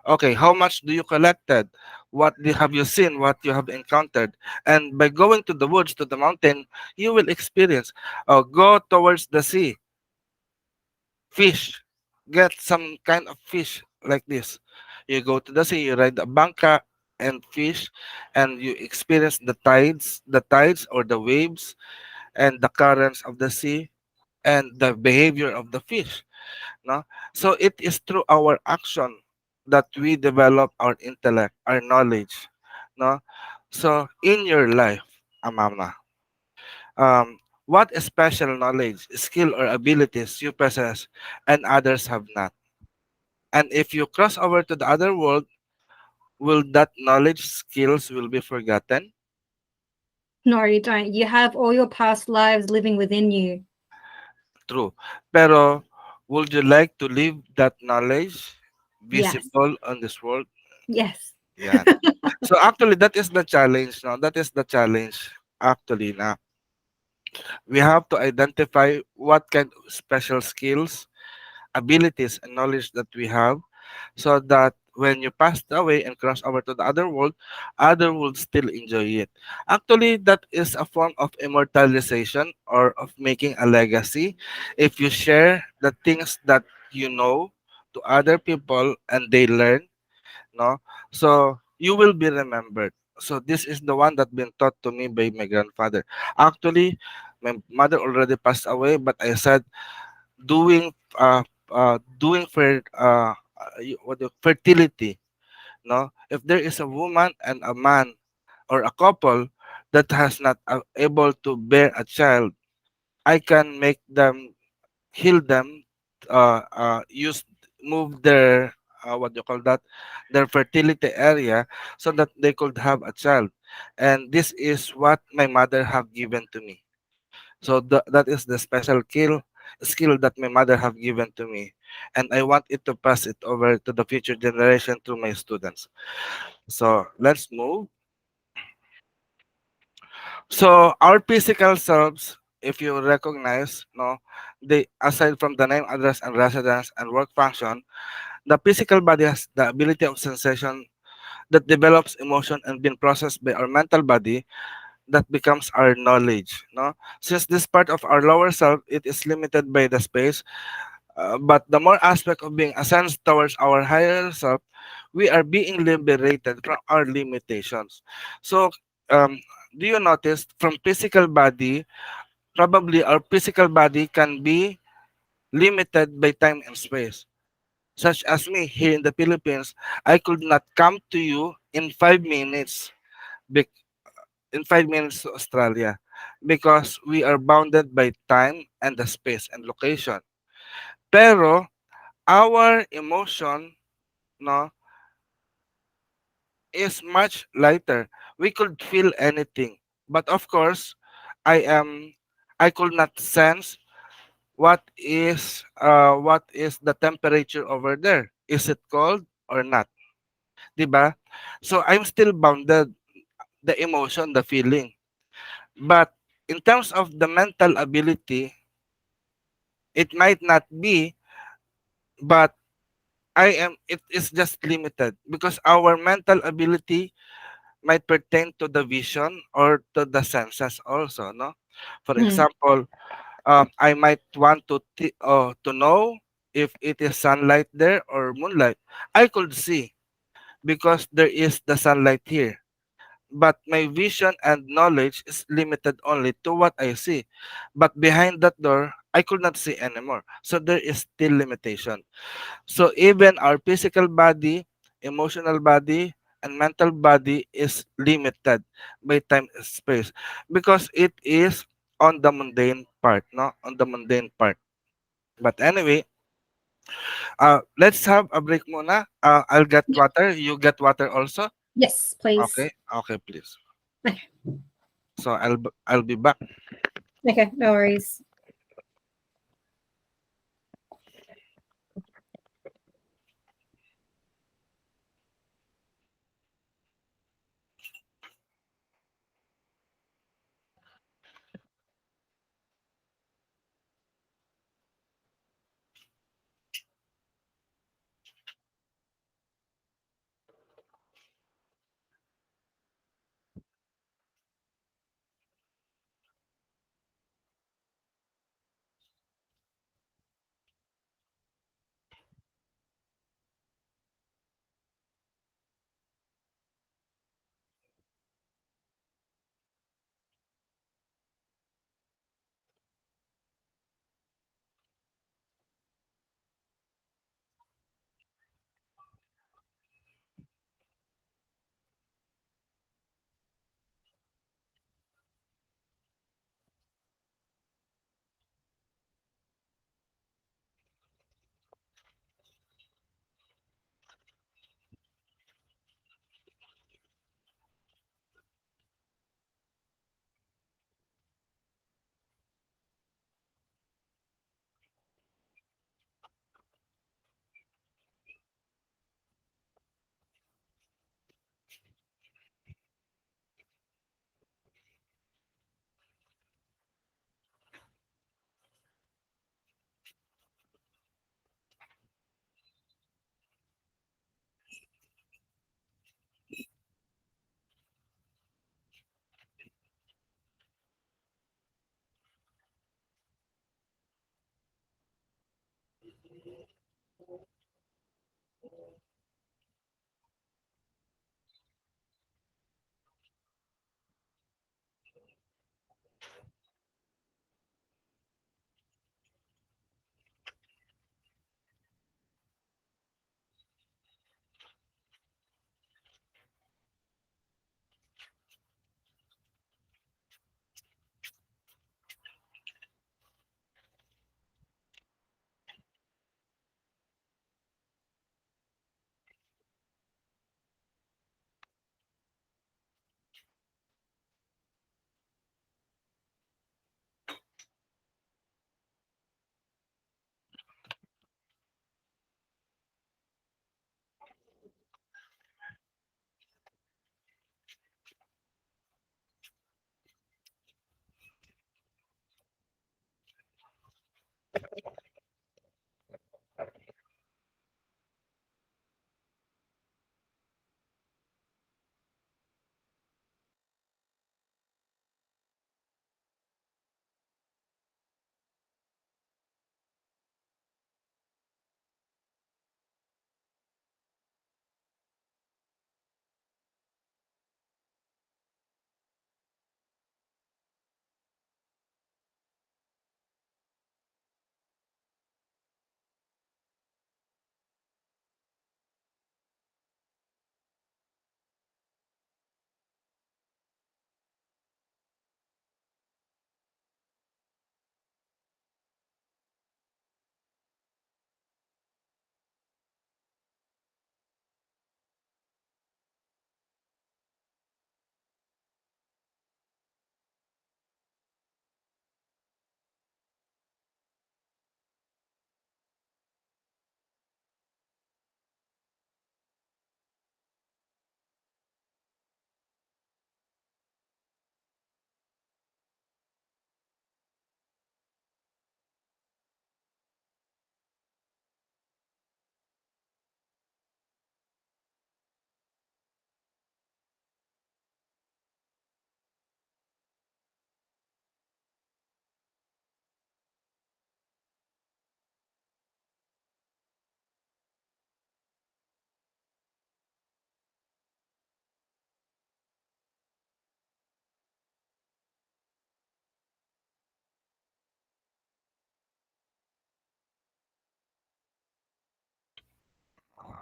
Okay, how much do you collected? Have you seen? What you have encountered? And by going to the woods, to the mountain, you will experience. Go towards the sea, fish, get some kind of fish like this. You go to the sea, you ride a banca and fish, and you experience the tides or the waves and the currents of the sea and the behavior of the fish. No, so it is through our action that we develop our intellect, our knowledge. No, so in your life, Amama, what special knowledge, skill, or abilities you possess and others have not? And if you cross over to the other world, will that knowledge, skills will be forgotten? No, you don't. You have all your past lives living within you. True. Pero would you like to leave that knowledge Yes. visible on this world? Yes. Yeah. So actually, that is the challenge. No, that is the challenge. Actually, na we have to identify what kind of special skills, abilities, and knowledge that we have, so that when you passed away and cross over to the other world still enjoy it. Actually, that is a form of immortalization or of making a legacy. If you share the things that you know to other people and they learn, no, so you will be remembered. So this is the one that been taught to me by my grandfather. Actually, my mother already passed away, but I said doing doing for fertility, no, if there is a woman and a man or a couple that has not able to bear a child, I can make them, heal them, use, move their, what do you call that, their fertility area, so that they could have a child. And this is what my mother have given to me. So that is the special skill that my mother have given to me, and I want it to pass it over to the future generation through my students. So let's move. So our physical selves, if you recognize, no, they, aside from the name, address, and residence and work function, the physical body has the ability of sensation that develops emotion and being processed by our mental body that becomes our knowledge. No, since this part of our lower self, it is limited by the space, but the more aspect of being ascends towards our higher self, we are being liberated from our limitations. So, um, do you notice from physical body, probably our physical body can be limited by time and space. Such as me here in the Philippines, I could not come to you in 5 minutes, bec- in 5 minutes to Australia, because we are bounded by time and the space and location. Pero our emotion, no, is much lighter. We could feel anything. But of course, I am I could not sense what is the temperature over there. Is it cold or not? 'Di ba? So I'm still bounded, the emotion, the feeling. But in terms of the mental ability, it might not be, but it is just limited because our mental ability might pertain to the vision or to the senses also, no? For Mm. example, I might want to know if it is sunlight there or moonlight. I could see because there is the sunlight here. But my vision and knowledge is limited only to what I see. But behind that door, I could not see anymore. So there is still limitation. So even our physical body, emotional body, and mental body is limited by time and space because it is on the mundane part, no? On the mundane part. But anyway, let's have a break muna. I'll get Yeah. water. You get water also? Yes, please. Okay. Okay, please. Okay. So I'll be back. Okay, no worries.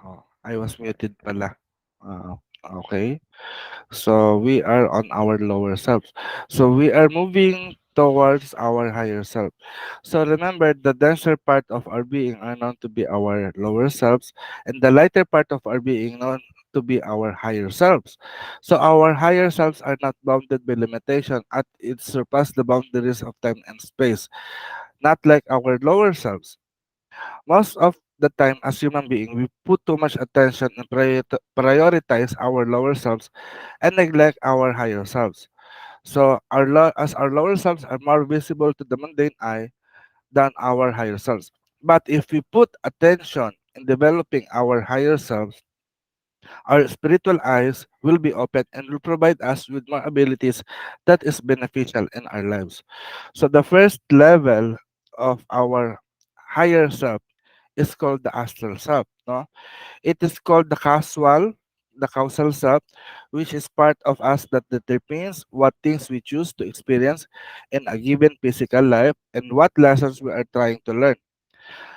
Oh, I was muted pala. Okay. So we are on our lower selves. So we are moving towards our higher self. So remember, the denser part of our being are known to be our lower selves, and the lighter part of our being known to be our higher selves. So our higher selves are not bounded by limitation, at it surpass the boundaries of time and space, not like our lower selves. Most of the time, as human being, we put too much attention and prioritize our lower selves and neglect our higher selves. So, as our lower selves are more visible to the mundane eye than our higher selves. But if we put attention in developing our higher selves, our spiritual eyes will be open and will provide us with more abilities that is beneficial in our lives. So, the first level of our higher self is called the astral self. No, it is called the causal self, which is part of us that determines what things we choose to experience in a given physical life and what lessons we are trying to learn.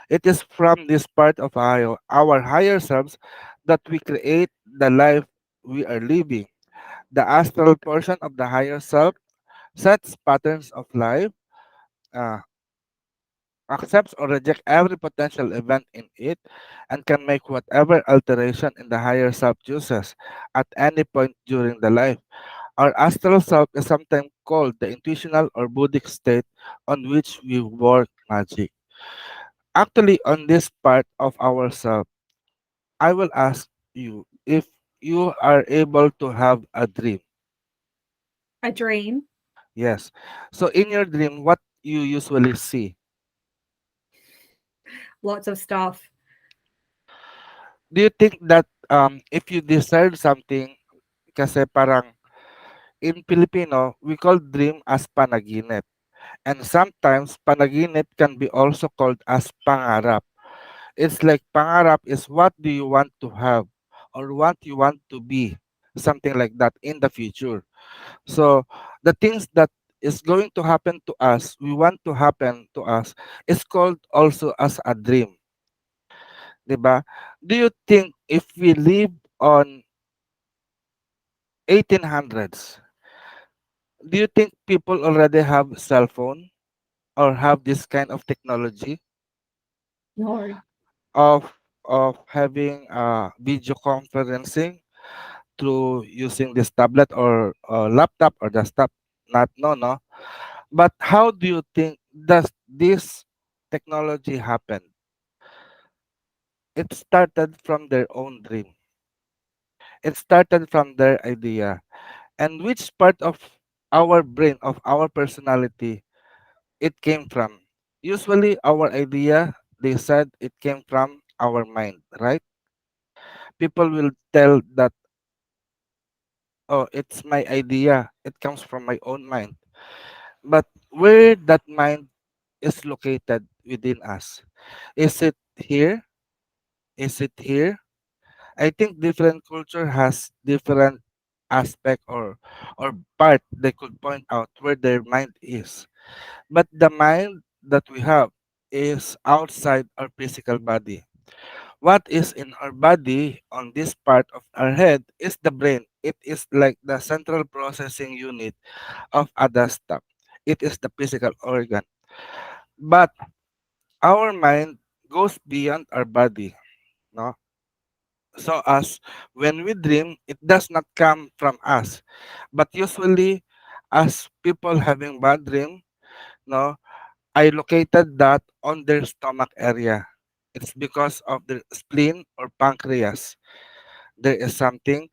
It is from this part of our higher selves that we create the life we are living. The astral portion of the higher self sets patterns of life, uh, accepts or rejects every potential event in it, and can make whatever alteration in the higher self chooses at any point during the life. Our astral self is sometimes called the intuitional or Buddhic state on which we work magic. Actually, on this part of ourself, I will ask you if you are able to have a dream. A dream, Yes. So in your dream, what you usually see? lots of stuff. Do you think that if you desire something, kasi parang in Filipino, we call dream as panaginip. And sometimes panaginip can be also called as pangarap. It's like pangarap is what do you want to have or what you want to be, something like that in the future. So the things that is going to happen to us, we want to happen to us, is called also as a dream, 'di ba? Do you think if we live on 1800s, do you think people already have cell phone or have this kind of technology No. of having video conferencing through using this tablet or laptop or desktop? Not, no, no. But how do you think does this technology happen? It started from their own dream. It started from their idea. And which part of our brain, of our personality, it came from? Usually, our idea, they said it came from our mind, right? People will tell that, oh, it's my idea. It comes from my own mind. But where that mind is located within us? Is it here? Is it here? I think different culture has different aspect or part they could point out where their mind is. But the mind that we have is outside our physical body. What is in our body on this part of our head is the brain. It is like the central processing unit of other stuff. It is the physical organ. But our mind goes beyond our body. No? So as when we dream, it does not come from us. But usually, as people having bad dream, no, I located that on their stomach area. It's because of the spleen or pancreas. There is something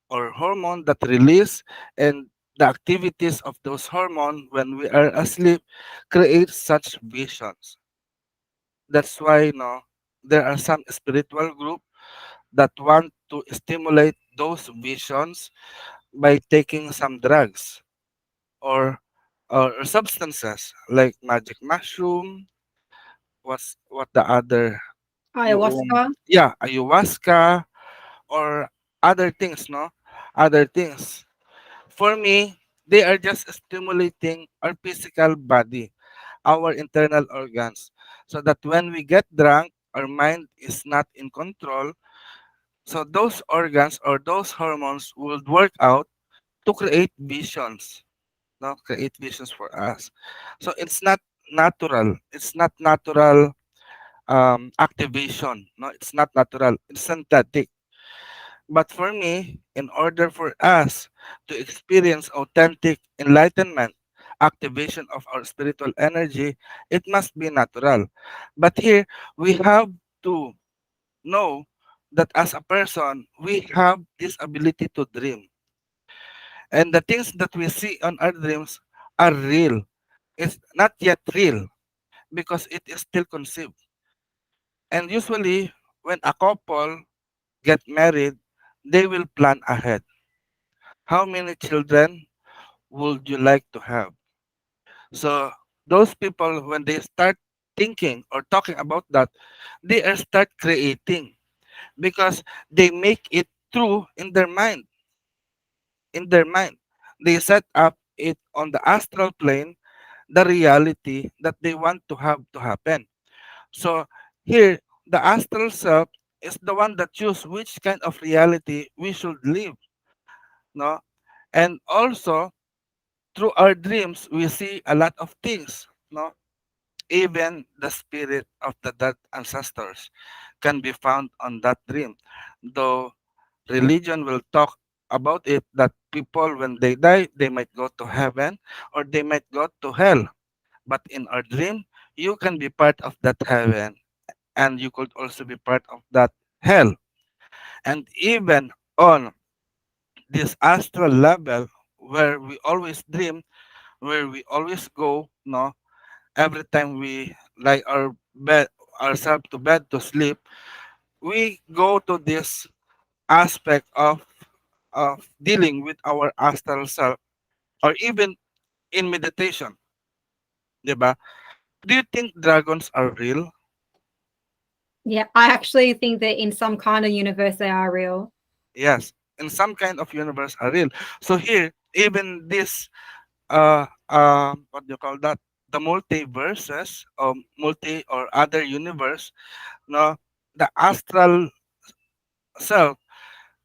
or hormone that release, and the activities of those hormone when we are asleep create such visions. That's why no, there are some spiritual group that want to stimulate those visions by taking some drugs or substances like magic mushroom, what the other, yung Ayahuasca. yeah, ayahuasca or other things, no, other things. For me, they are just stimulating our physical body, our internal organs, so that when we get drunk, our mind is not in control. So those organs or those hormones will work out to create visions, no, create visions for us. So it's not natural. It's not natural activation. No, it's not natural. It's synthetic. But for me, in order for us to experience authentic enlightenment, activation of our spiritual energy, it must be natural. But here, we have to know that as a person, we have this ability to dream. And the things that we see on our dreams are real. It's not yet real because it is still conceived. And usually, when a couple get married, they will plan ahead. How many children would you like to have? So those people, when they start thinking or talking about that, they are start creating because they make it true in their mind. In their mind, they set up it on the astral plane, the reality that they want to have to happen. So here, the astral self is the one that choose which kind of reality we should live. No, and also through our dreams, we see a lot of things. No, even the spirit of the dead ancestors can be found on that dream. Though religion will talk about it that people when they die, they might go to heaven or they might go to hell. But in our dream, you can be part of that heaven and you could also be part of that hell. And even on this astral level where we always dream, where we always go, no, every time we lie our bed ourselves to bed to sleep, we go to this aspect of dealing with our astral self or even in meditation, di ba? Do you think dragons are real? Yeah, I actually think that in some kind of universe they are real. Yes, in some kind of universe are real. So here, even this what do you call that? The multiverses or multi or other universe, no, the astral self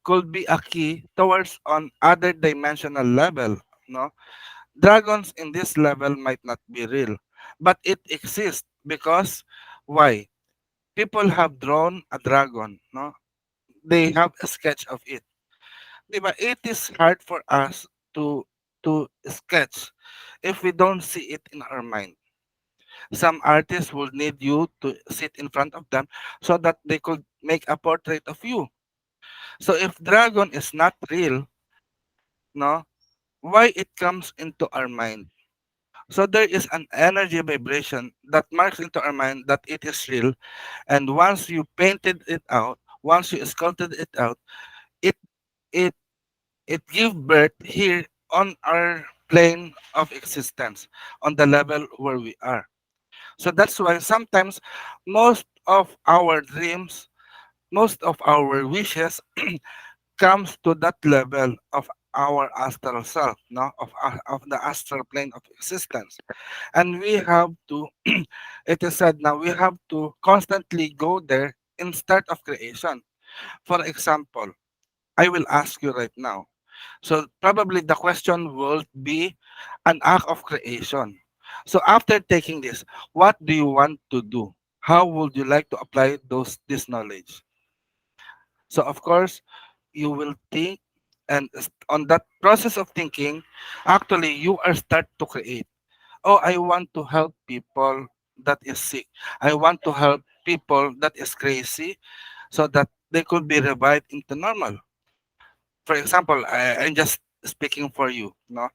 could be a key towards on other dimensional level. No, dragons in this level might not be real, but it exists because why? People have drawn a dragon. No, they have a sketch of it. Diba? It is hard for us to sketch if we don't see it in our mind. Some artists will need you to sit in front of them so that they could make a portrait of you. So if dragon is not real, no, why it comes into our mind? So there is an energy vibration that marks into our mind that it is real, and once you painted it out, once you sculpted it out, it it it give birth here on our plane of existence, on the level where we are. So that's why sometimes most of our dreams, most of our wishes comes to that level of our astral self, no, of the astral plane of existence, and we have to. It is said now we have to constantly go there in start of creation. For example, I will ask you right now. So probably the question will be an act of creation. So after taking this, what do you want to do? How would you like to apply this knowledge? So of course, you will think, and on that process of thinking, actually you are start to create. Oh, I want to help people that is sick. I want to help people that is crazy so that they could be revived into normal. For example, I'm just speaking for you, no?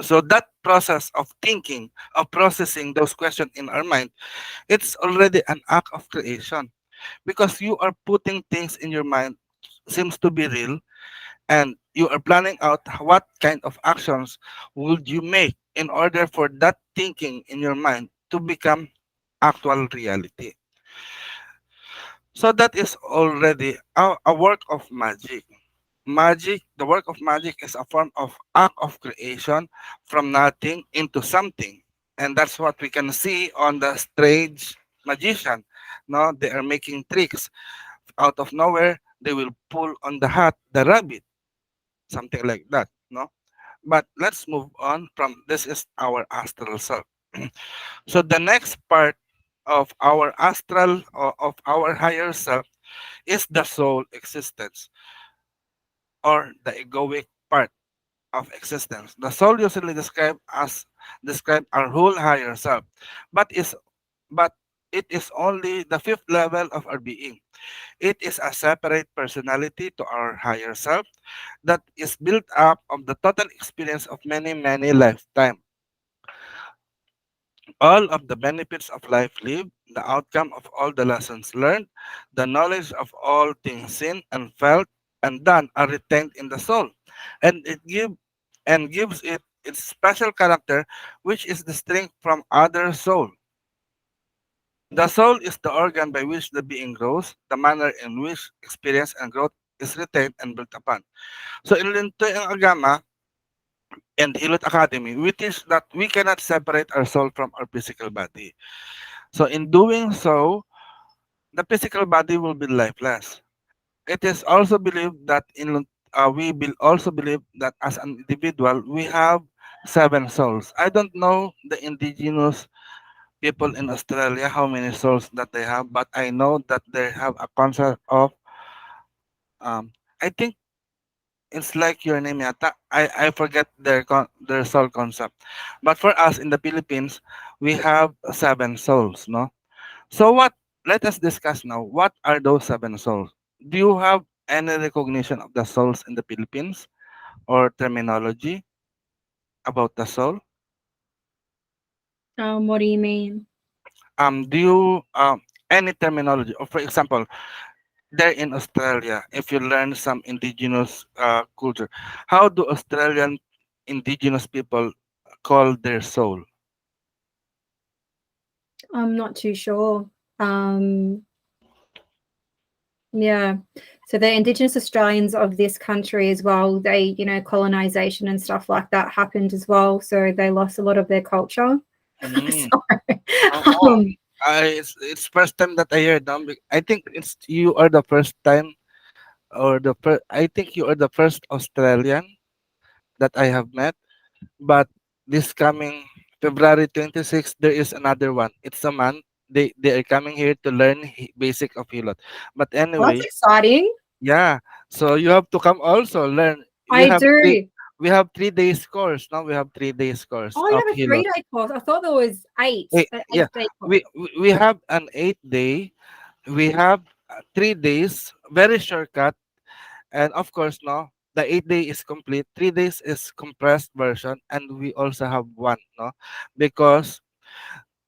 So that process of thinking, of processing those questions in our mind, it's already an act of creation because you are putting things in your mind seems to be real, and you are planning out what kind of actions would you make in order for that thinking in your mind to become actual reality. So that is already a work of magic. Magic, the work of magic is a form of act of creation from nothing into something. And that's what we can see on the stage magician. No, they are making tricks out of nowhere. They will pull on the hat, the rabbit, something like that. No, but let's move on from this is our astral self. So the next part of our astral or of our higher self is the soul existence or the egoic part of existence. The soul usually describe our whole higher self, but is but it is only the fifth level of our being. It is a separate personality to our higher self that is built up of the total experience of many lifetimes. All of the benefits of life lived, the outcome of all the lessons learned, the knowledge of all things seen and felt and done are retained in the soul, and gives it its special character, which is distinct from other soul. The soul is the organ by which the being grows, the manner in which experience and growth is retained and built upon. So in Luntiang Agama and Hilot Academy, we teach that we cannot separate our soul from our physical body. So in doing so, the physical body will be lifeless. It is also believed that also believe that as an individual we have seven souls. I don't know the indigenous people in Australia how many souls that they have, but I know that they have a concept of I think it's like your name yata. I forget their soul concept. But for us in the Philippines, we have seven souls, no? So what? Let us discuss now. What are those seven souls? Do you have any recognition of the souls in the Philippines or terminology about the soul? What do you mean? Do you any terminology? Or for example, there in Australia, if you learn some indigenous culture, how do Australian indigenous people call their soul? I'm not too sure. Um, Yeah. So the Indigenous Australians of this country as well, they, colonization and stuff like that happened as well. So they lost a lot of their culture. Mm. So, Oh, um, it's first time that I heard them. I think it's you are the first time, or I think you are the first Australian that I have met. But this coming February 26th, there is another one. It's a man. They are coming here to learn basic of Hilot. But well, that's anyway, exciting. yeah. So you have to come also learn. I do. We have 3 days course. Now we have 3 days course Oh, you of have a Hilot. 3-day course. I thought there was eight, an Yeah, 8-day course. we have an 8 day. We have 3 days, very shortcut, and of course, no, the 8 day is complete. 3 days is compressed version, and we also have one, no, because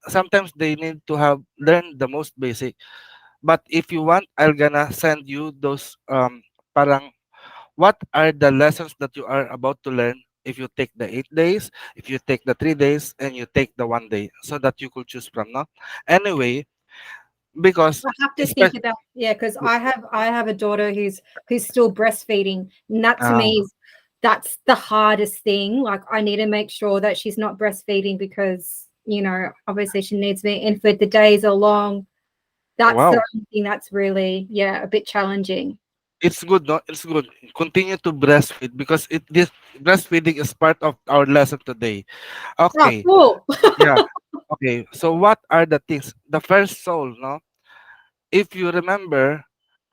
sometimes they need to have learn the most basic. But if you want, I'm gonna send you those parang what are the lessons that you are about to learn if you take the 8 days, if you take the 3 days, and you take the one day, so that you could choose from, no. Anyway, because I have to think especially about, yeah, because I have a daughter who's still breastfeeding, and that to me is that's the hardest thing. Like I need to make sure that she's not breastfeeding because obviously she needs me, and if the days are long, that's the wow, only thing that's really, yeah, a bit challenging. it's good, no, it's good, continue to breastfeed because it this breastfeeding is part of our lesson today. Oh, Okay. cool. Yeah. Okay, so what are the things? The first soul, no? If you remember,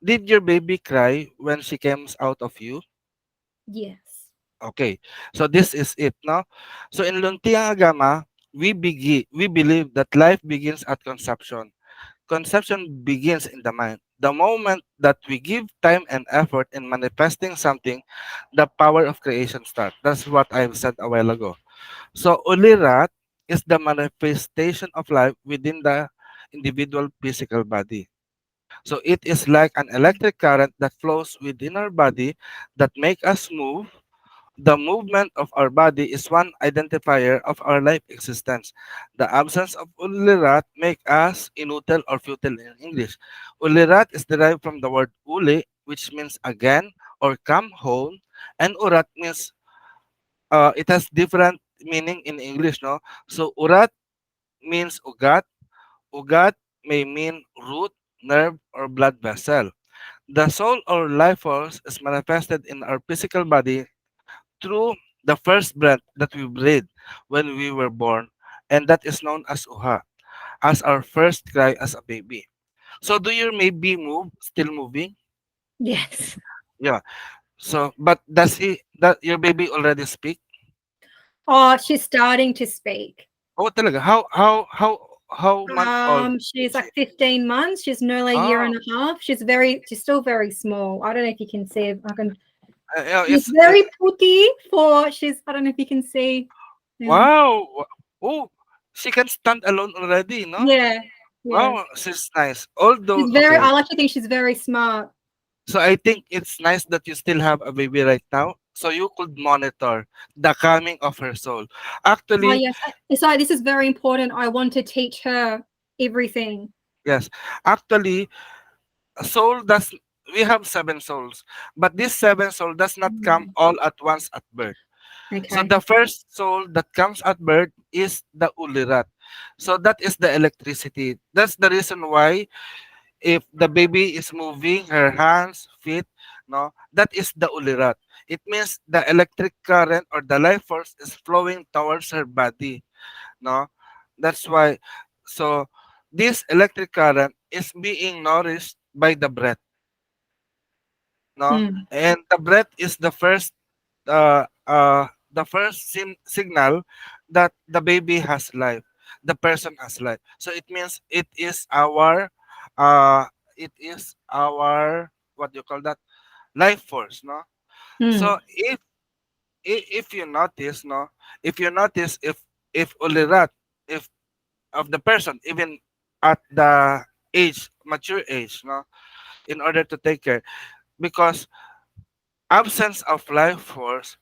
did your baby cry when she comes out of you? Yes. Okay, so this is it, no? So in Luntiang Agama, we believe that life begins at conception. Conception begins in the mind. The moment that we give time and effort in manifesting something, the power of creation starts. That's what I've said a while ago. So ulirat is the manifestation of life within the individual physical body. So it is like an electric current that flows within our body that make us move. The movement of our body is one identifier of our life existence. The absence of ulirat make us inutil or futile in English. Ulirat is derived from the word uli, which means again or come home, and urat means it has different meaning in English, no? So urat means ugat. Ugat may mean root, nerve, or blood vessel. The soul or life force is manifested in our physical body through the first breath that we breathe when we were born, and that is known as uha, as our first cry as a baby. So do your baby move? Still moving? Yes. Yeah. So, but does he that your baby already speak? Oh, she's starting to speak. Oh, talaga. How month old is She's she? like 15 months. She's nearly a year Oh, and a half. She's still very small. I don't know if you can see if I can. She's it's very pretty I don't know if you can see. Yeah. wow. Oh, she can stand alone already, no? Yeah. Yeah. Wow, she's nice. Although, I okay. like to think she's very smart. So I think it's nice that you still have a baby right now. So you could monitor the coming of her soul. Oh, Actually, yes. So this is very important. I want to teach her everything. yes. Actually, a soul does we have 7 souls, but this 7 soul does not come Mm. all at once at birth. So Okay. the first soul that comes at birth is the ulirat. So that is the electricity. That's the reason why if the baby is moving her hands, feet, no, that is the ulirat. It means the electric current or the life force is flowing towards her body, no. That's why. So this electric current is being nourished by the breath, no, Mm. and the breath is the first signal that the baby has life, the person has life. So it means uh it is our what do you call that, life force, no. So Mm. if you notice, no, if you notice if ulirat, if of the person, even at the age, mature age, no, in order to take care, because absence of life force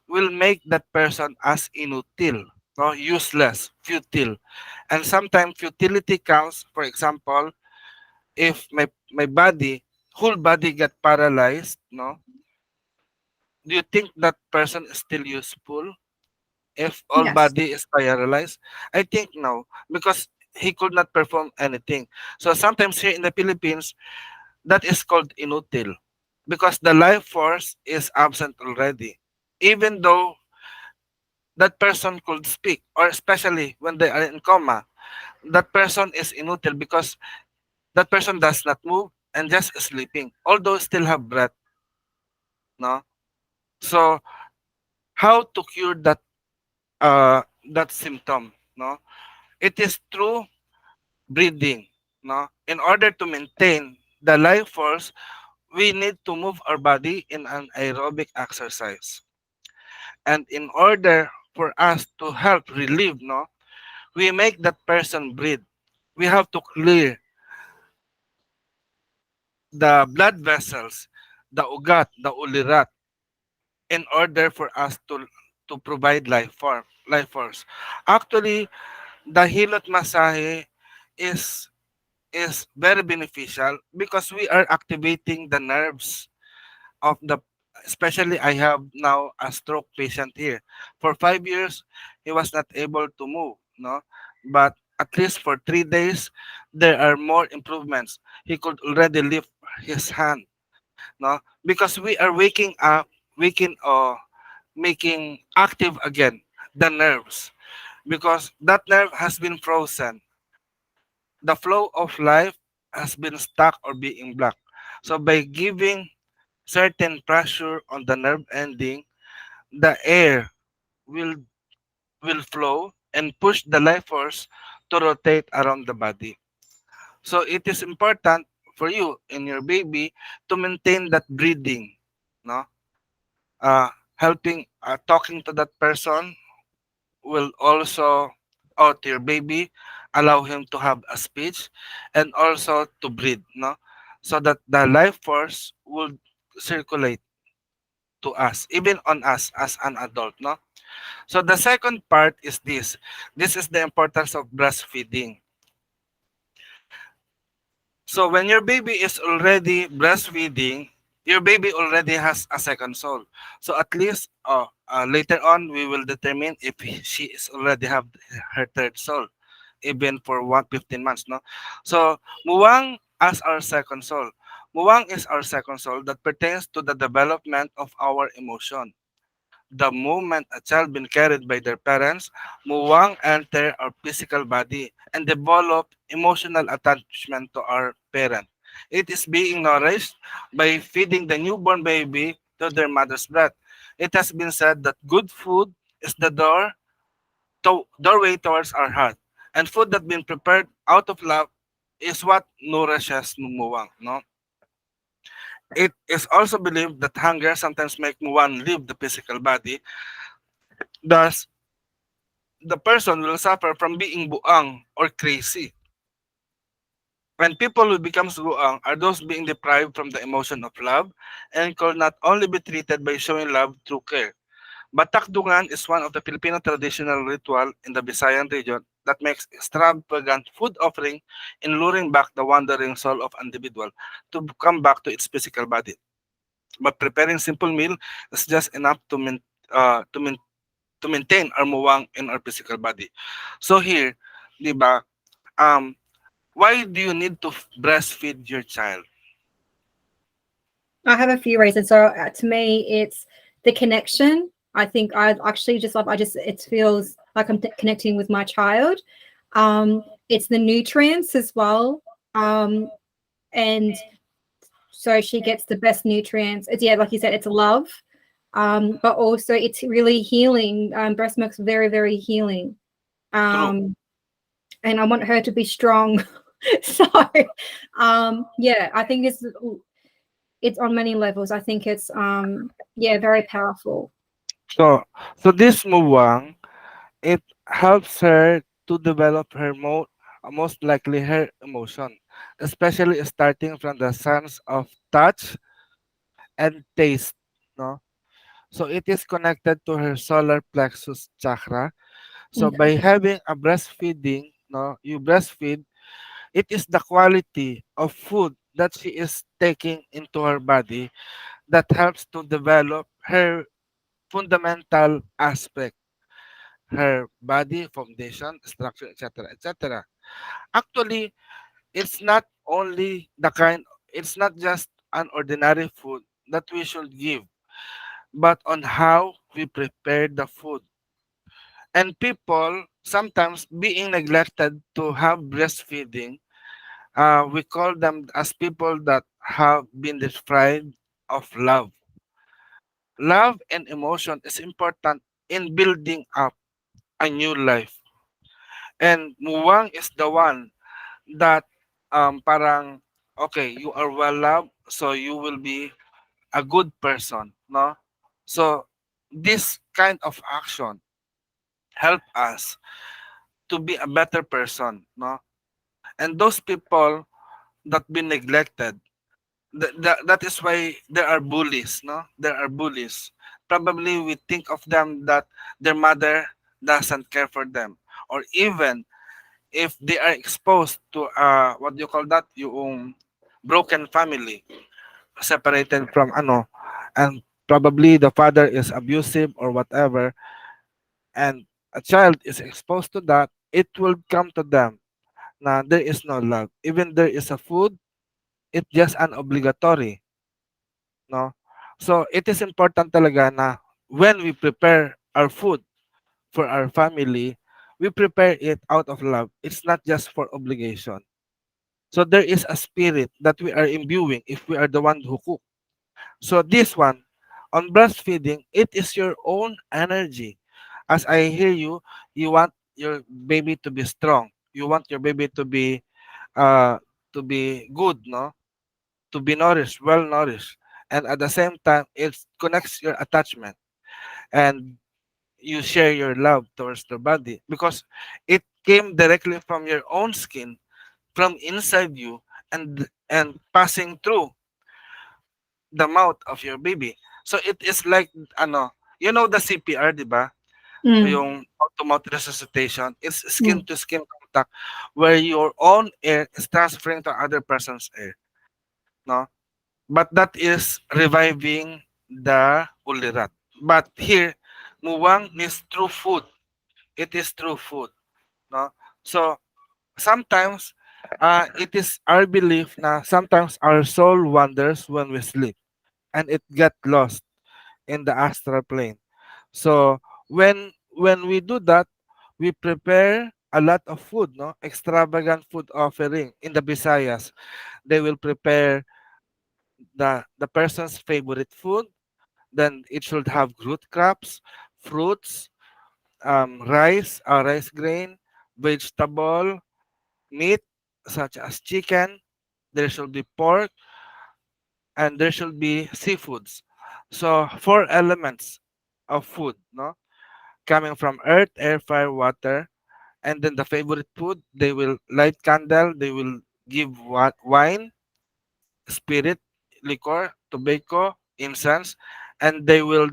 will make that person as inutil, no, useless, futile. And sometimes futility comes, for example, if my body whole body get paralyzed, no, do you think that person is still useful if all Yes. body is paralyzed? I think no, because he could not perform anything. So sometimes here in the Philippines, that is called inutil because the life force is absent already. Even though that person could speak, or especially when they are in coma, that person is inutil because that person does not move and just sleeping, although still have breath, no? So how to cure that symptom, no? It is through breathing, no? In order to maintain the life force, we need to move our body in an aerobic exercise. And in order for us to help relieve, no, we make that person breathe. We have to clear the blood vessels, the ugat, the ulirat, in order for us to provide life force. Actually, the hilot masahe is is very beneficial because we are activating the nerves of the, especially I have now a stroke patient here. For 5 years he was not able to move, no, but at least for 3 days there are more improvements. He could already lift his hand, no, because we are waking up, waking making active again the nerves, because that nerve has been frozen. The flow of life has been stuck or being blocked. So by giving certain pressure on the nerve ending, the air will will flow and push the life force to rotate around the body. So it is important for you and your baby to maintain that breathing, no? Helping, talking to that person will also, or to your baby, allow him to have a speech and also to breathe, no, so that the life force will circulate to us, even on us as an adult, no. So the second part is this is the importance of breastfeeding. So when your baby is already breastfeeding, your baby already has a second soul. So at least, later on we will determine if she is already have her third soul, even for 15 months, no. So muwang as our second soul. Muwang is our second soul that pertains to the development of our emotion. The moment a child been carried by their parents, muwang enter our physical body and develop emotional attachment to our parent. It is being nourished by feeding the newborn baby to their mother's breast. It has been said that good food is the doorway towards our heart, and food that been prepared out of love is what nourishes muwang. No, it is also believed that hunger sometimes make muwang leave the physical body. Thus, the person will suffer from being buang or crazy. When people who becomes buang are those being deprived from the emotion of love and could not only be treated by showing love through care. Batakdungan is one of the Filipino traditional ritual in the Visayan region that makes extravagant food offering in luring back the wandering soul of individual to come back to its physical body. But preparing simple meal is just enough uh, to, main, to maintain our muwang in our physical body. So here, di ba, um, why do you need to breastfeed your child? I have a few reasons. So to me, it's the connection. I think I actually just love. I just it feels like I'm connecting with my child. It's the nutrients as well, and so she gets the best nutrients. It's yeah, like you said, it's love, but also it's really healing. Breast milk's very very healing, True. um, and I want her to be strong. So, yeah, I think it's on many levels. I think it's yeah, very powerful. So, so this muwang, it helps her to develop her most likely her emotion, especially starting from the sense of touch and taste. No, so it is connected to her solar plexus chakra. So Okay. by having you breastfeed, it is the quality of food that she is taking into her body that helps to develop her fundamental aspect, her body, foundation, structure, etc., etc. Actually, it's not only it's not just an ordinary food that we should give, but on how we prepare the food. And people sometimes being neglected to have breastfeeding, we call them as people that have been deprived of love. Love and emotion is important in building up a new life. And Muwang is the one that parang okay, you are well loved, so you will be a good person, no? So this kind of action help us to be a better person, no? And those people that been neglected, that is why there are bullies, no? There are bullies. Probably we think of them that their mother doesn't care for them, or even if they are exposed to what do you call that, yung broken family, separated from ano, and probably the father is abusive or whatever, and a child is exposed to that, it will come to them na there is no love. Even there is a food, it's just an obligatory, no? So it is important talaga na when we prepare our food for our family, we prepare it out of love. It's not just for obligation. So there is a spirit that we are imbuing if we are the one who cook. So this one, on breastfeeding, it is your own energy. As I hear you, you want your baby to be strong. You want your baby uh to be good, no? To be nourished, well nourished. And at the same time, it connects your attachment and you share your love towards the body because it came directly from your own skin, from inside you, and passing through the mouth of your baby. So it is like ano, you know the CPR, di ba? Mm, Yung mouth-to-mouth resuscitation, it's skin mm, to skin contact where your own air is transferring to other person's air, no? But that is reviving the ulirat. But here, muwang is true food. It is true food, no? So sometimes it is our belief na sometimes our soul wanders when we sleep and it get lost in the astral plane. So when we do that, we prepare a lot of food, no? Extravagant food offering in the Visayas. They will prepare the person's favorite food. Then it should have root crops, fruits, rice grain, vegetable, meat such as chicken. There should be pork and there should be seafoods. So four elements of food, no? Coming from earth, air, fire, water, and then the favorite food, they will light candle, they will give wine, spirit, liquor, tobacco, incense, and they will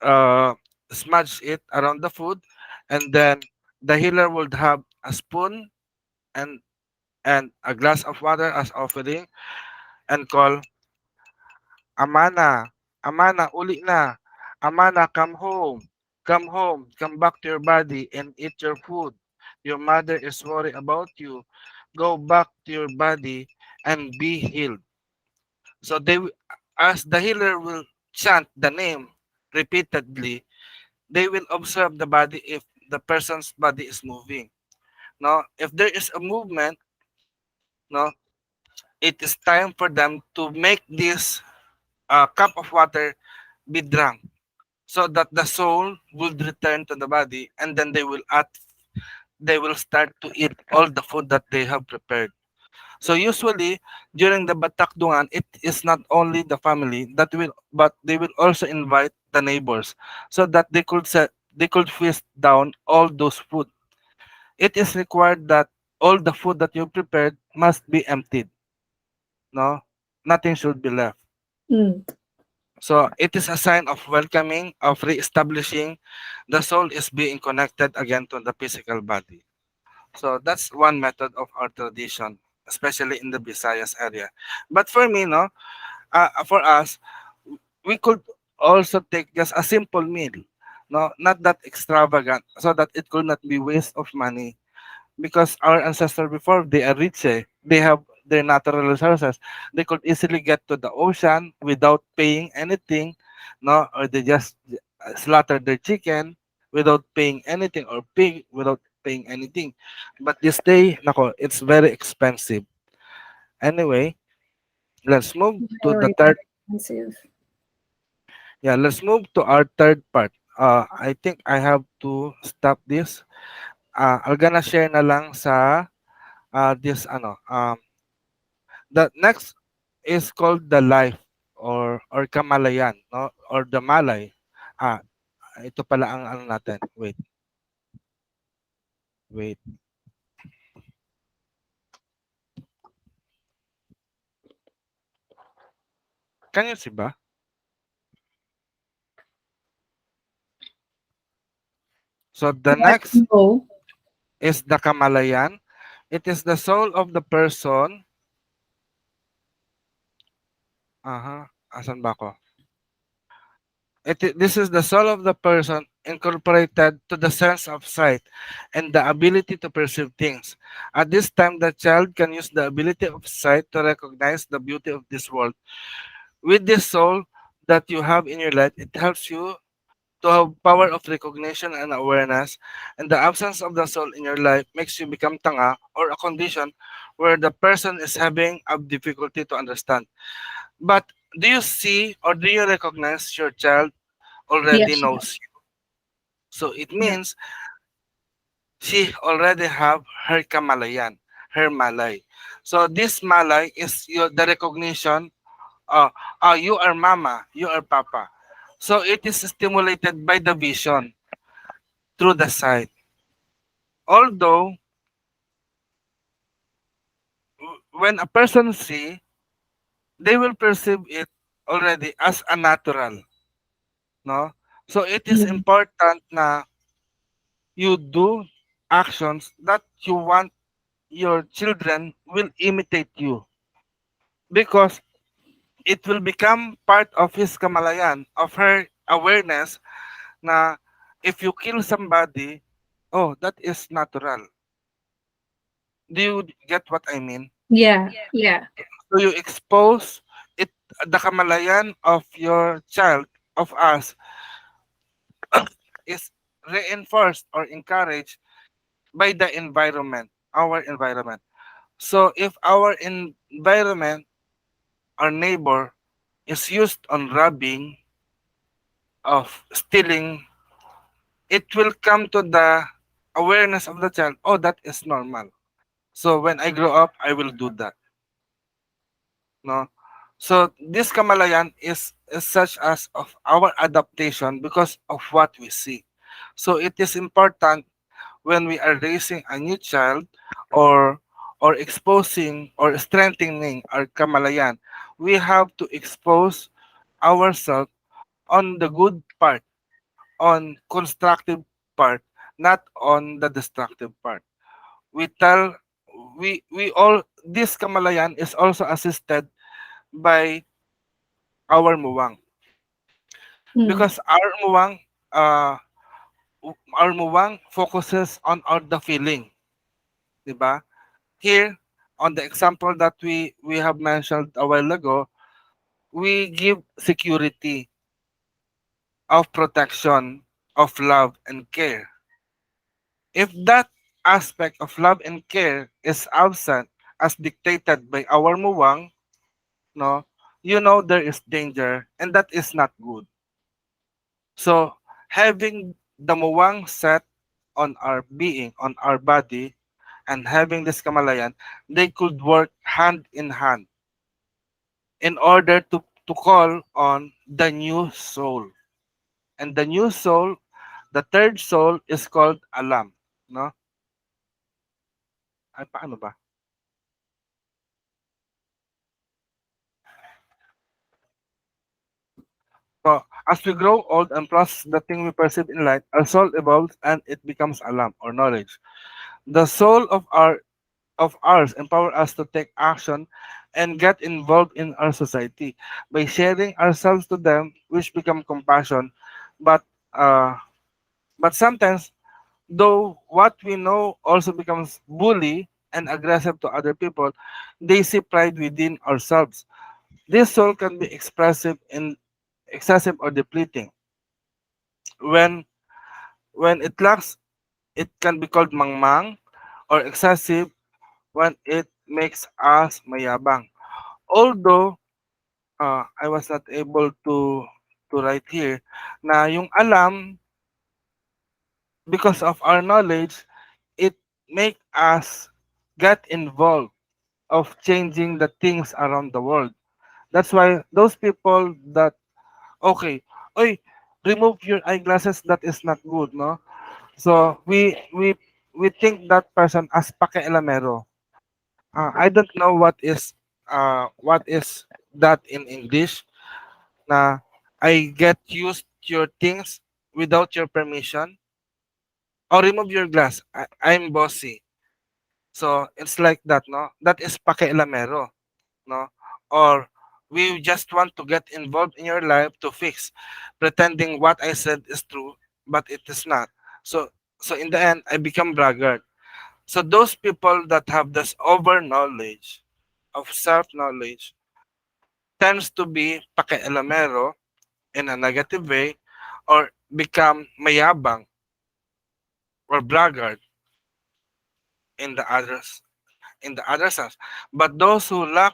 uh, smudge it around the food, and then the healer would have a spoon and and a glass of water as offering and call Amana, Amana, uli na. Amana, come home, come back to your body and eat your food. Your mother is worried about you. Go back to your body and be healed. So as the healer will chant the name repeatedly, they will observe the body if the person's body is moving. No, if there is a movement, no, it is time for them to make this cup of water be drunk so that the soul will return to the body and then they will start to eat all the food that they have prepared. So usually during the batakdungan, it is not only the family that will, but they will also invite the neighbors so that they could feast down all those food. It is required that all the food that you prepared must be emptied. No, nothing should be left. mm. So it is a sign of welcoming, of reestablishing the soul is being connected again to the physical body. So that's one method of our tradition. especially in the Visayas area. But for me, no, for us, we could also take just a simple meal, no, not that extravagant, so that it could not be waste of money. Because our ancestors before, they are rich, eh. They have their natural resources. They could easily get to the ocean without paying anything, no, or they just slaughter their chicken without paying anything, or pig without paying anything. But this day, nako, it's very expensive. Anyway, let's move to the Very, third. very expensive. Yeah, let's move to our third part. I think I have to stop this. I'm gonna share na lang sa this ano. The next is called the life, or kamalayan, no, or the malay. Ah, ito pala ang ano natin. Wait, wait. Can you see ba? So the Like, next no. is the kamalayan. It is the soul of the person. Aha, asan ba ako? This is the soul of the person incorporated to the sense of sight and the ability to perceive things. At this time, the child can use the ability of sight to recognize the beauty of this world. With this soul that you have in your life, it helps you to have power of recognition and awareness. And the absence of the soul in your life makes you become tanga, or a condition where the person is having a difficulty to understand. But do you see, or do you recognize your child already Yes, she knows does. you? So it Yeah. means she already have her kamalayan, her malay. So this malay is the recognition. You are mama, you are papa. So it is stimulated by the vision through the sight. Although when a person see, they will perceive it already as a natural, no? So it is Mm. important na you do actions that you want your children will imitate you, because it will become part of his kamalayan, of her awareness, na if you kill somebody, oh, that is natural. Do you get what I mean? Yeah, yeah, So you expose it, the kamalayan of your child, of us, is reinforced or encouraged by the environment, our environment. So if our environment, our neighbor, is used on robbing, of stealing, it will come to the awareness of the child. Oh, that is normal. So when I grow up, I will do that. No. So this kamalayan is such as of our adaptation because of what we see. So it is important when we are raising a new child, or exposing or strengthening our kamalayan, we have to expose ourselves on the good part, on constructive part, not on the destructive part. We tell we all, this kamalayan is also assisted by our muwang, mm. because uh our muwang focuses on the feeling, 'di ba? Here, on the example that we have mentioned a while ago, we give security, of protection, of love and care. If that aspect of love and care is absent as dictated by our muwang, no, you know there is danger, and that is not good. So having the muwang set on our being, on our body, and having this kamalayan, they could work hand in hand in order to call on the new soul. And the new soul, the third soul, is called alam. No? Ay, paano ba? So, as we grow old and process the thing we perceive in light, our soul evolves and it becomes alam, or knowledge. The soul of our of ours empower us to take action and get involved in our society. By sharing ourselves to them, which become compassion, but uh, but sometimes, though what we know also becomes bully and aggressive to other people, they see pride within ourselves. This soul can be expressive in excessive or depleting. When when it lacks, it can be called mangmang, or excessive when it makes us mayabang. Although I was not able to write here na yung alam, because of our knowledge, it make us get involved of changing the things around the world. That's why those people that, okay, oy, remove your eyeglasses, that is not good, no? So we think that person as pakialamero. I don't know what is that in English, na I get used to your things without your permission, or remove your glass. I'm bossy. So it's like that, no? That is pakialamero, no? Or we just want to get involved in your life to fix, pretending what I said is true, but it is not. So so in the end, I become braggart. So those people that have this over knowledge of self knowledge tends to be pakialamero in a negative way, or become mayabang or braggart in the other sense. But those who lack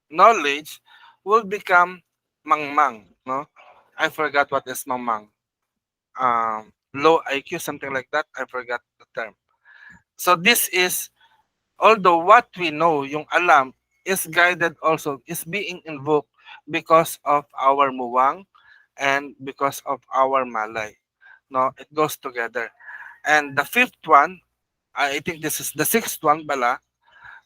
knowledge will become mangmang, no? I forgot what is mangmang. Low IQ, something like that. I forgot the term. So this is, although what we know, yung alam, is guided also, is being invoked because of our muwang and because of our malay. No, it goes together. And the fifth one, I think this is the sixth one pala,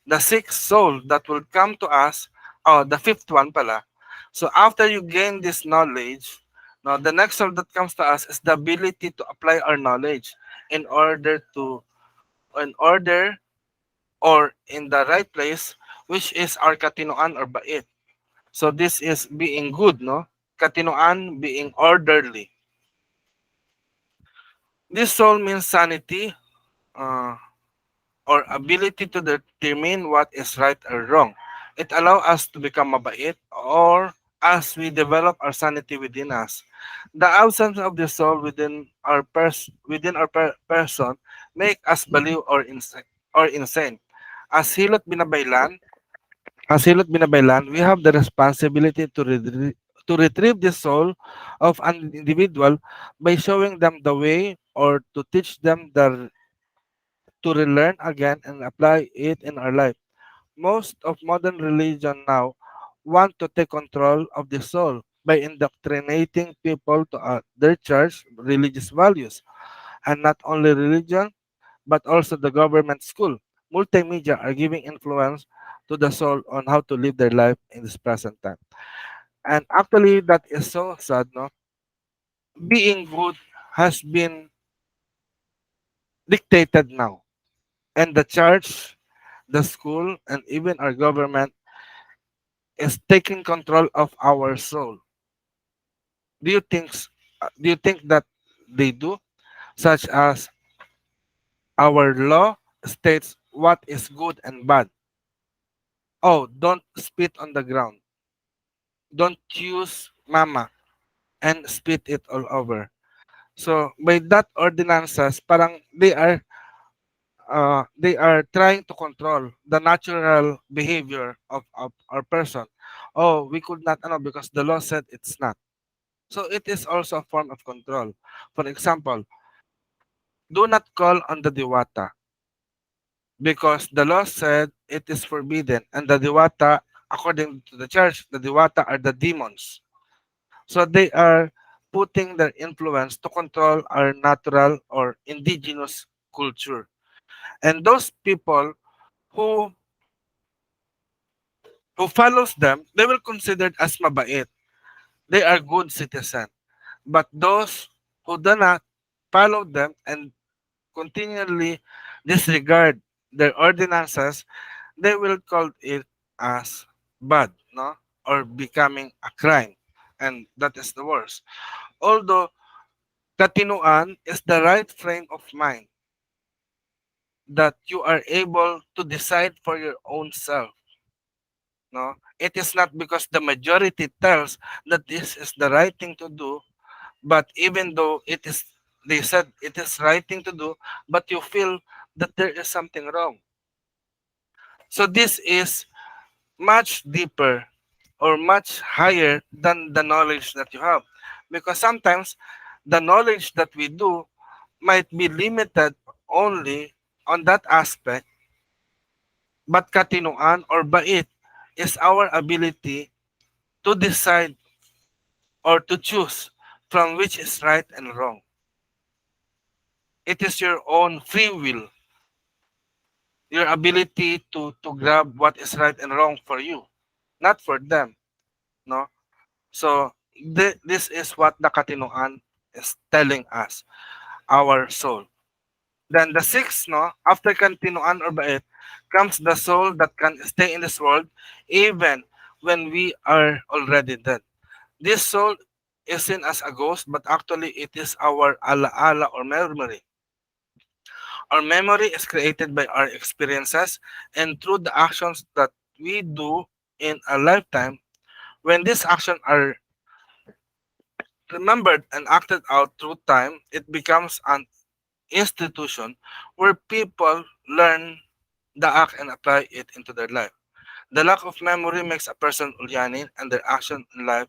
the sixth soul that will come to us, oh, the fifth one pala. So after you gain this knowledge, now the next soul that comes to us is the ability to apply our knowledge in order to, in order or in the right place, which is our katinoan or bait. So this is being good, no? Katinoan being orderly. This soul means sanity, uh, or ability to determine what is right or wrong. It allows us to become mabait, or as we develop our sanity within us. The absence of the soul within our person make us baliw or insane. As hilot binabaylan, we have the responsibility to retrieve the soul of an individual by showing them the way, or to teach them to relearn again and apply it in our life. Most of modern religion now want to take control of the soul by indoctrinating people to their church religious values, and not only religion but also the government school. Multimedia are giving influence to the soul on how to live their life in this present time. And actually, that is so sad, no? Being good has been dictated now, and the church, the school, and even our government is taking control of our soul. Do you think do you think that they do? Such as our law states what is good and bad. Oh, don't spit on the ground. Don't use mama and spit it all over. So by that ordinances, parang they are trying to control the natural behavior of our person. Oh, we could not ano because the law said it's not. So it is also a form of control. For example, do not call on the diwata because the law said it is forbidden, and the diwata, according to the church, the diwata are the demons. So they are putting their influence to control our natural or indigenous culture. And those people who who follows them, they will considered as mabait. They are good citizens. But those who do not follow them and continually disregard their ordinances, they will call it as bad, no? Or becoming a crime. And that is the worst. Although katinuan is the right frame of mind that you are able to decide for your own self. No, it is not because the majority tells that this is the right thing to do, but even though it is, they said it is right thing to do, but you feel that there is something wrong. So this is much deeper or much higher than the knowledge that you have, because sometimes the knowledge that we do might be limited only on that aspect, but katinuan or bait is our ability to decide or to choose from which is right and wrong. It is your own free will, your ability to grab what is right and wrong for you, not for them. No? So this is what the katinuan is telling us, our soul. Then the sixth, no, after katinuan or bait, comes the soul that can stay in this world even when we are already dead. This soul is seen as a ghost, but actually it is our alaala or memory. Our memory is created by our experiences and through the actions that we do in a lifetime. When these actions are remembered and acted out through time, it becomes an institution where people learn the act and apply it into their life. The lack of memory makes a person ulyanin and their action in life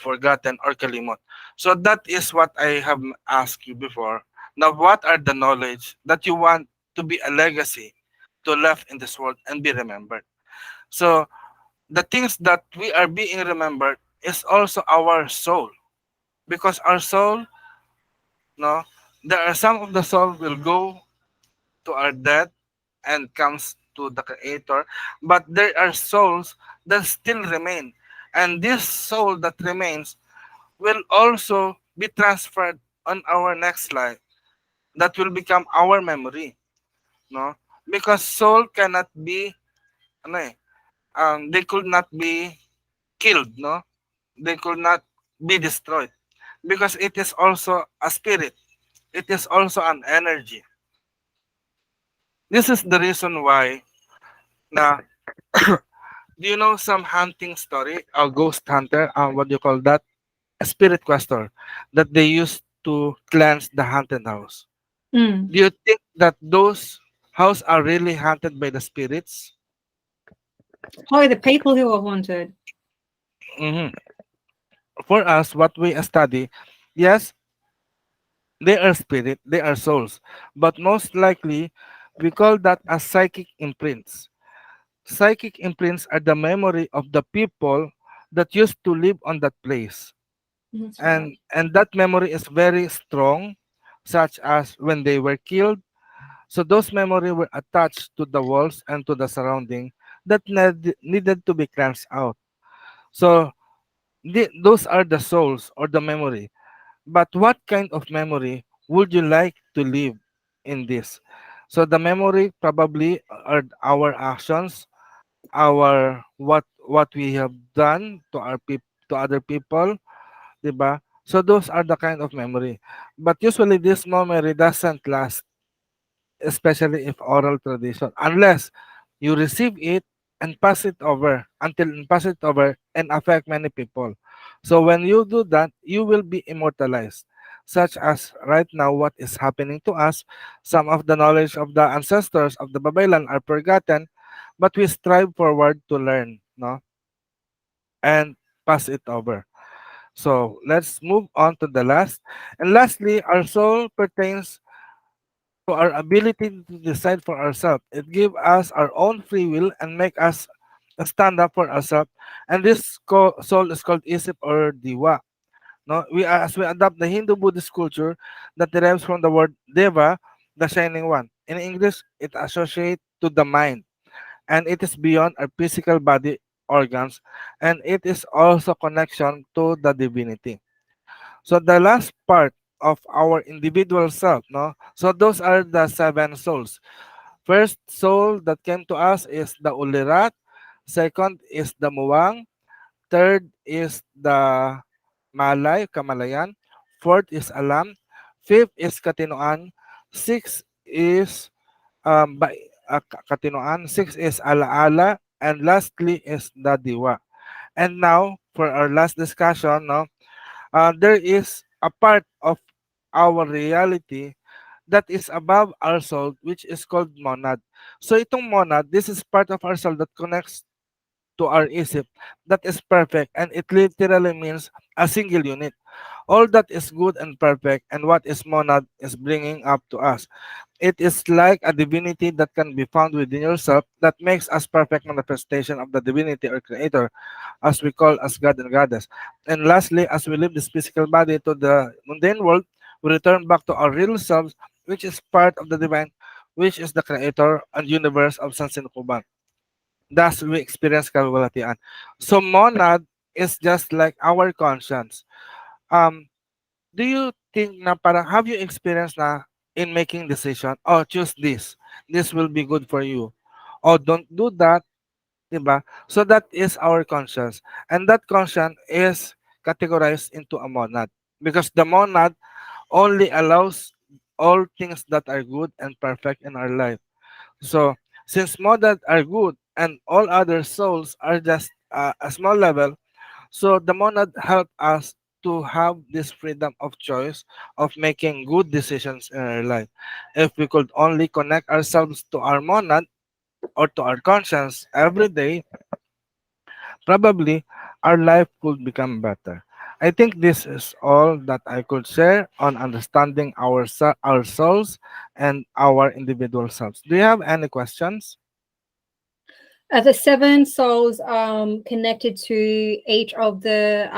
forgotten or kalimot. So that is what I have asked you before. Now, what are the knowledge that you want to be a legacy to left in this world and be remembered? So the things that we are being remembered is also our soul, because our soul, no, there are some of the soul will go to our death and comes to the creator, but there are souls that still remain, and this soul that remains will also be transferred on our next life, that will become our memory, no, because soul cannot be ano they could not be killed, no, they could not be destroyed, because it is also a spirit, it is also an energy. This is the reason why na do you know some hunting story, a ghost hunter, what do you call that, a spirit questor, that they used to cleanse the haunted house? Mm. Do you think that those houses are really haunted by the spirits? Oh, the people who are haunted. Mhm. For us, what we study, yes, they are spirit, they are souls, but most likely we call that as psychic imprints. Psychic imprints are the memory of the people that used to live on that place, That's right. and that memory is very strong, such as when they were killed. So those memory were attached to the walls and to the surrounding that needed to be cleansed out. So those are the souls or the memory. But what kind of memory would you like to live in this? So the memory probably are our actions, our what we have done to to other people, diba? So those are the kind of memory. But usually this memory doesn't last, especially if oral tradition, unless you receive it and pass it over pass it over and affect many people. So when you do that, you will be immortalized, such as right now what is happening to us. Some of the knowledge of the ancestors of the Babaylan are forgotten, but we strive forward to learn, no, and pass it over. So let's move on to the last. And lastly, our soul pertains to our ability to decide for ourselves. It gives us our own free will and make us stand up for ourselves. And this soul is called isip or diwa. No, as we adopt the Hindu Buddhist culture that derives from the word deva, the shining one. In English, it associates to the mind, and it is beyond our physical body organs, and it is also connection to the divinity. So the last part of our individual self, no? So those are the seven souls. First soul that came to us is the ulirat. Second is the muwang. Third is the malay, kamalayan. Fourth is alam. Fifth is katinoan. Sixth is katinoan. Sixth is alaala. And lastly is the diwa. And now, for our last discussion, no, there is a part of our reality that is above our soul, which is called monad. So itong monad, this is part of our soul that connects to our isip, that is perfect, and it literally means a single unit. All that is good and perfect, and what is monad is bringing up to us. It is like a divinity that can be found within yourself that makes us perfect manifestation of the divinity or creator, as we call as God and Goddess. And lastly, as we leave this physical body to the mundane world, we return back to our real selves, which is part of the divine, which is the creator and universe of Sansinukuban. Thus, we experience Kawalatian. So, monad is just like our conscience. Um, do you think na parang have you experienced na in making decision, oh, choose this will be good for you, oh, don't do that, diba? So that is our conscience, and that conscience is categorized into a monad because the monad only allows all things that are good and perfect in our life. So since monad are good and all other souls are just a small level, so the monad help us to have this freedom of choice of making good decisions in our life. If we could only connect ourselves to our monad or to our conscience every day, probably our life could become better. I think this is all that I could share on understanding our souls and our individual selves. Do you have any questions? Are the seven souls connected to each of the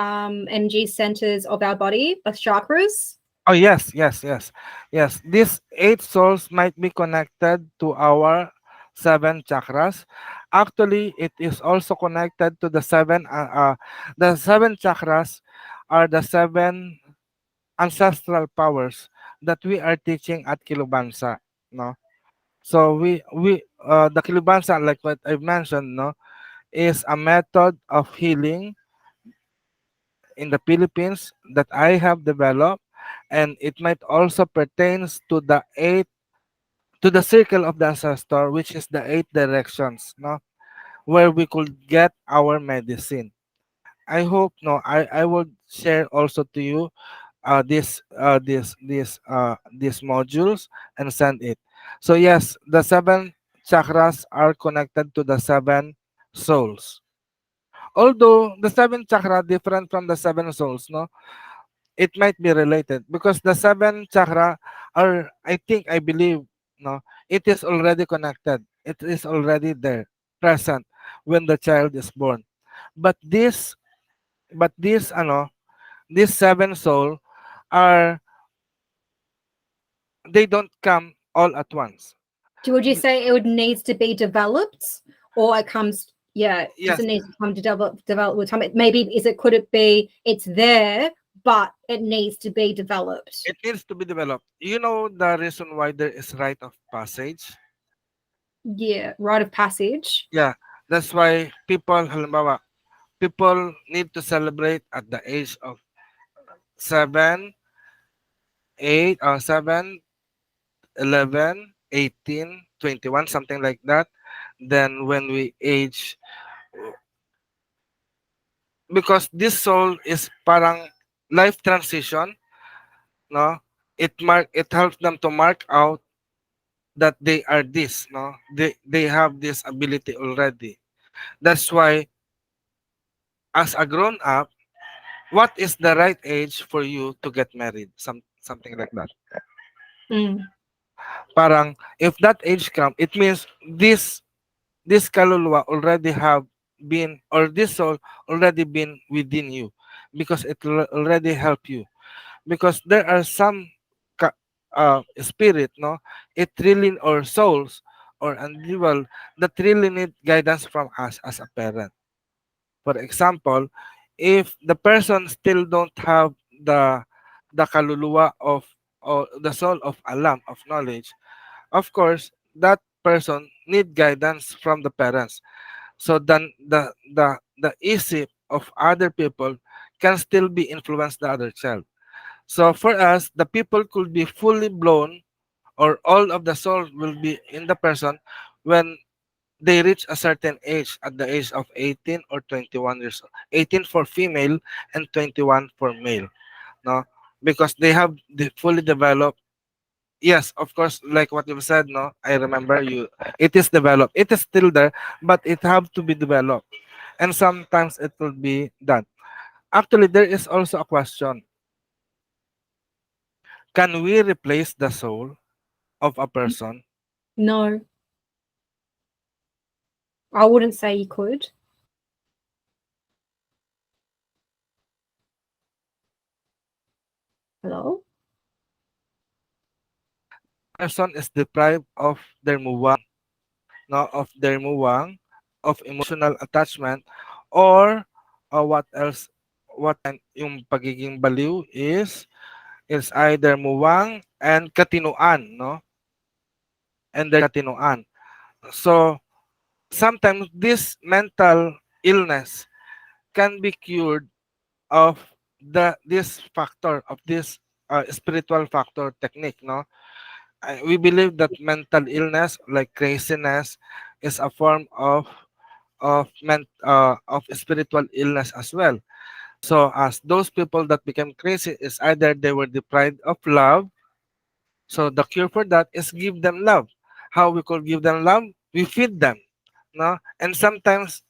energy centers of our body, the chakras? Oh yes, yes, yes, yes. These eight souls might be connected to our seven chakras. Actually, it is also connected to the seven chakras are the seven ancestral powers that we are teaching at Kilubansa. No, so we the Kilubansa, like what I've mentioned, no, is a method of healing in the Philippines that I have developed, and it might also pertains to the circle of the ancestor, which is the eight directions, no, where we could get our medicine. I hope, no, I will share also to you these modules and send it. So yes, the seven chakras are connected to the seven souls. Although the seven chakra different from the seven souls, no, it might be related because the seven chakra are, I believe, no, it is already connected. It is already there, present when the child is born. But these seven soul are, they don't come all at once. Would you say it would needs to be developed, or it comes? Yeah, does Yes, it need to come to develop with time? Maybe is it could it be it's there, but it needs to be developed. it needs to be developed. You know the reason why there is rite of passage? Yeah, rite of passage. Yeah, that's why people, halimbawa, people need to celebrate at the age of 7, 8, 7, 11, 18, 21, something like that. Then when we age, because this soul is parang life transition, no? It helps them to mark out that they are this, no? They have this ability already. That's why as a grown up, what is the right age for you to get married? Something like that. Mm. Parang if that age come, it means this kaluluwa already have been, or this soul already been within you, because it already help you, because there are some spirit, no, it really, or souls or individual that really need guidance from us as a parent. For example, if the person still don't have the kaluluwa of, or the soul of alam, of knowledge, of course that person need guidance from the parents. So then the easy of other people can still be influenced the other child. So for us, the people could be fully blown, or all of the soul will be in the person when they reach a certain age, at the age of 18 or 21 years old. 18 for female and 21 for male. No, because they have fully developed. Yes, of course, like what you've said. No, I remember you. It is developed. It is still there, but it have to be developed, and sometimes it will be done. Actually, there is also a question: can we replace the soul of a person? No, I wouldn't say you could. Hello? Person is deprived of their muwang, no, of their muwang, of emotional attachment, or what else? What kind yung pagiging baliw is either muwang and katinuan, no, and their katinuan. So sometimes this mental illness can be cured of this factor of this spiritual factor technique, no. We believe that mental illness like craziness is a form of spiritual illness as well. So as those people that became crazy is either they were deprived of love. So the cure for that is give them love. How we could give them love? We feed them, no. And sometimes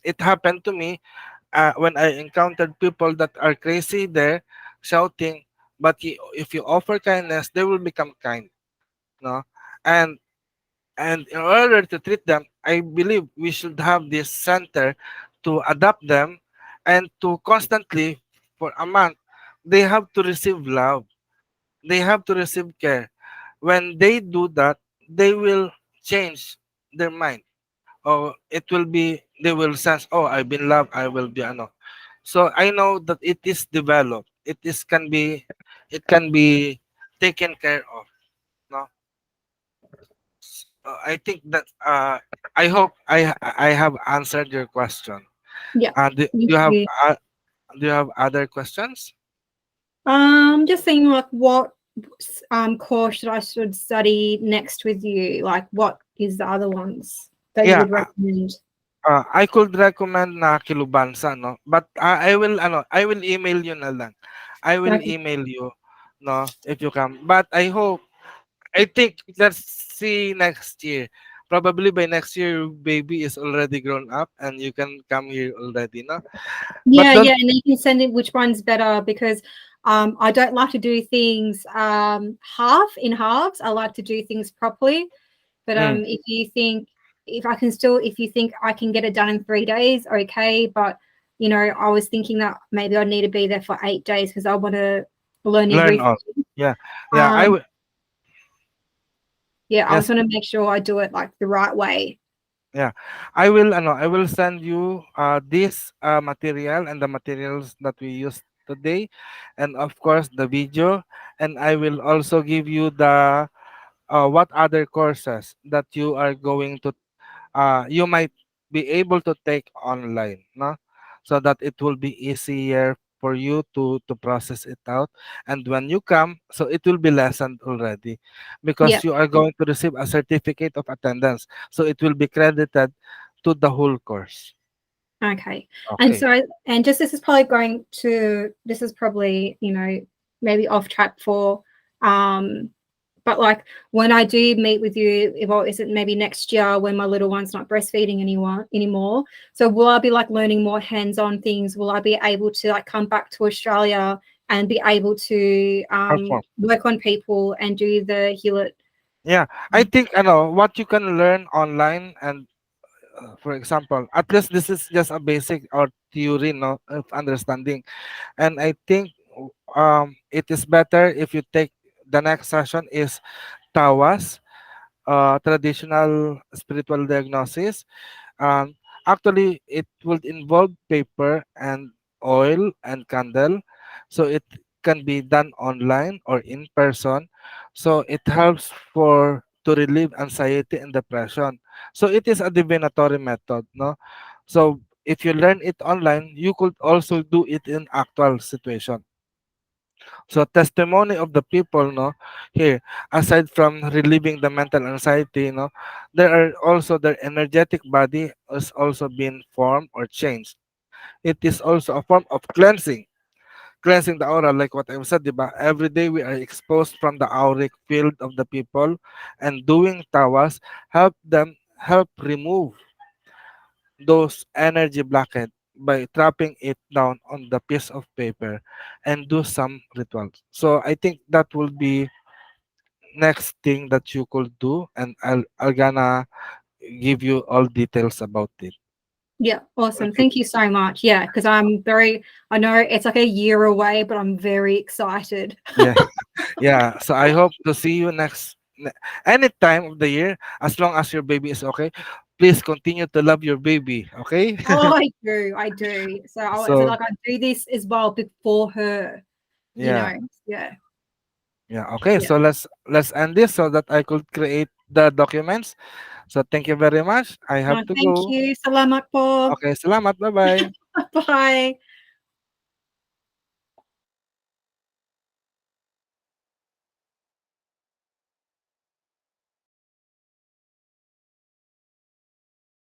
it happened to me when I encountered people that are crazy there shouting, but if you offer kindness, they will become kind, no. and and in order to treat them, I believe we should have this center to adapt them, and to constantly, for a month, they have to receive love, they have to receive care. When they do that, they will change their mind, or it will be they will sense, oh, I've been loved, I will be ano. So I know that it is developed, it can be taken care of, no. I think that I hope I have answered your question. Yeah. Do Thank you have you. do you have other questions? Just saying, like, what course should study next with you? Like, what is the other ones that you Yeah, would recommend? I could recommend na Kilubansa, no, but I will email you na lang. I will Okay. email you, no, if you come. But I think let's see next year. Probably by next year, your baby is already grown up and you can come here already, no. But Yeah, don't. yeah, and then you can send in which one's better because I don't like to do things half in halves. I like to do things properly. But Mm, if you think if you think I can get it done in 3 days, okay. But I was thinking that maybe I need to be there for 8 days because I want to learn learn everything. all. Yeah, yeah. I Um, will. yeah, I Yes. just want to make sure I do it like the right way. Yeah, I will send you this material and the materials that we used today, and of course the video, and I will also give you the what other courses that you might be able to take online, no? So that it will be easier for you to process it out, and when you come, so it will be lessened already, Yeah. because you are going to receive a certificate of attendance, so it will be credited to the whole course. Okay. And Okay. so, and just this is probably, maybe off track um, but like when I do meet with you, well, is it maybe next year when my little one's not breastfeeding anymore? So will I be like learning more hands-on things? Will I be able to like come back to Australia and be able to Perform. work on people and do the Hewlett? Yeah, I think what you can learn online, and for example, at least this is just a basic or theory, no, of understanding. And I think it is better if you take the next session is tawas, traditional spiritual diagnosis. um, Actually it would involve paper and oil and candle, so it can be done online or in person. So it helps for to relieve anxiety and depression. So it is a divinatory method, no? So if you learn it online, you could also do it in actual situation. So testimony of the people, no, here, aside from relieving the mental anxiety, no, there are also their energetic body has also been formed or changed. It is also a form of cleansing the aura, like what I've said, diba? Every day we are exposed from the auric field of the people, and doing tawas help remove those energy blockade by trapping it down on the piece of paper and do some rituals. So I think that will be next thing that you could do, and I'll gonna give you all details about it. Yeah, awesome. Okay. Thank you so much. Yeah, because I know it's like a year away, but I'm very excited. Yeah. Yeah. So I hope to see you any time of the year, as long as your baby is okay. Please continue to love your baby. Okay. Oh, I do. I do. So I feel So like I do this as well before her, you know. yeah. Yeah. Yeah. Okay. Yeah. So let's end this so that I could create the documents. So thank you very much. I have No, to thank go. you. Salamat po. Okay. Salamat. Bye bye. Bye.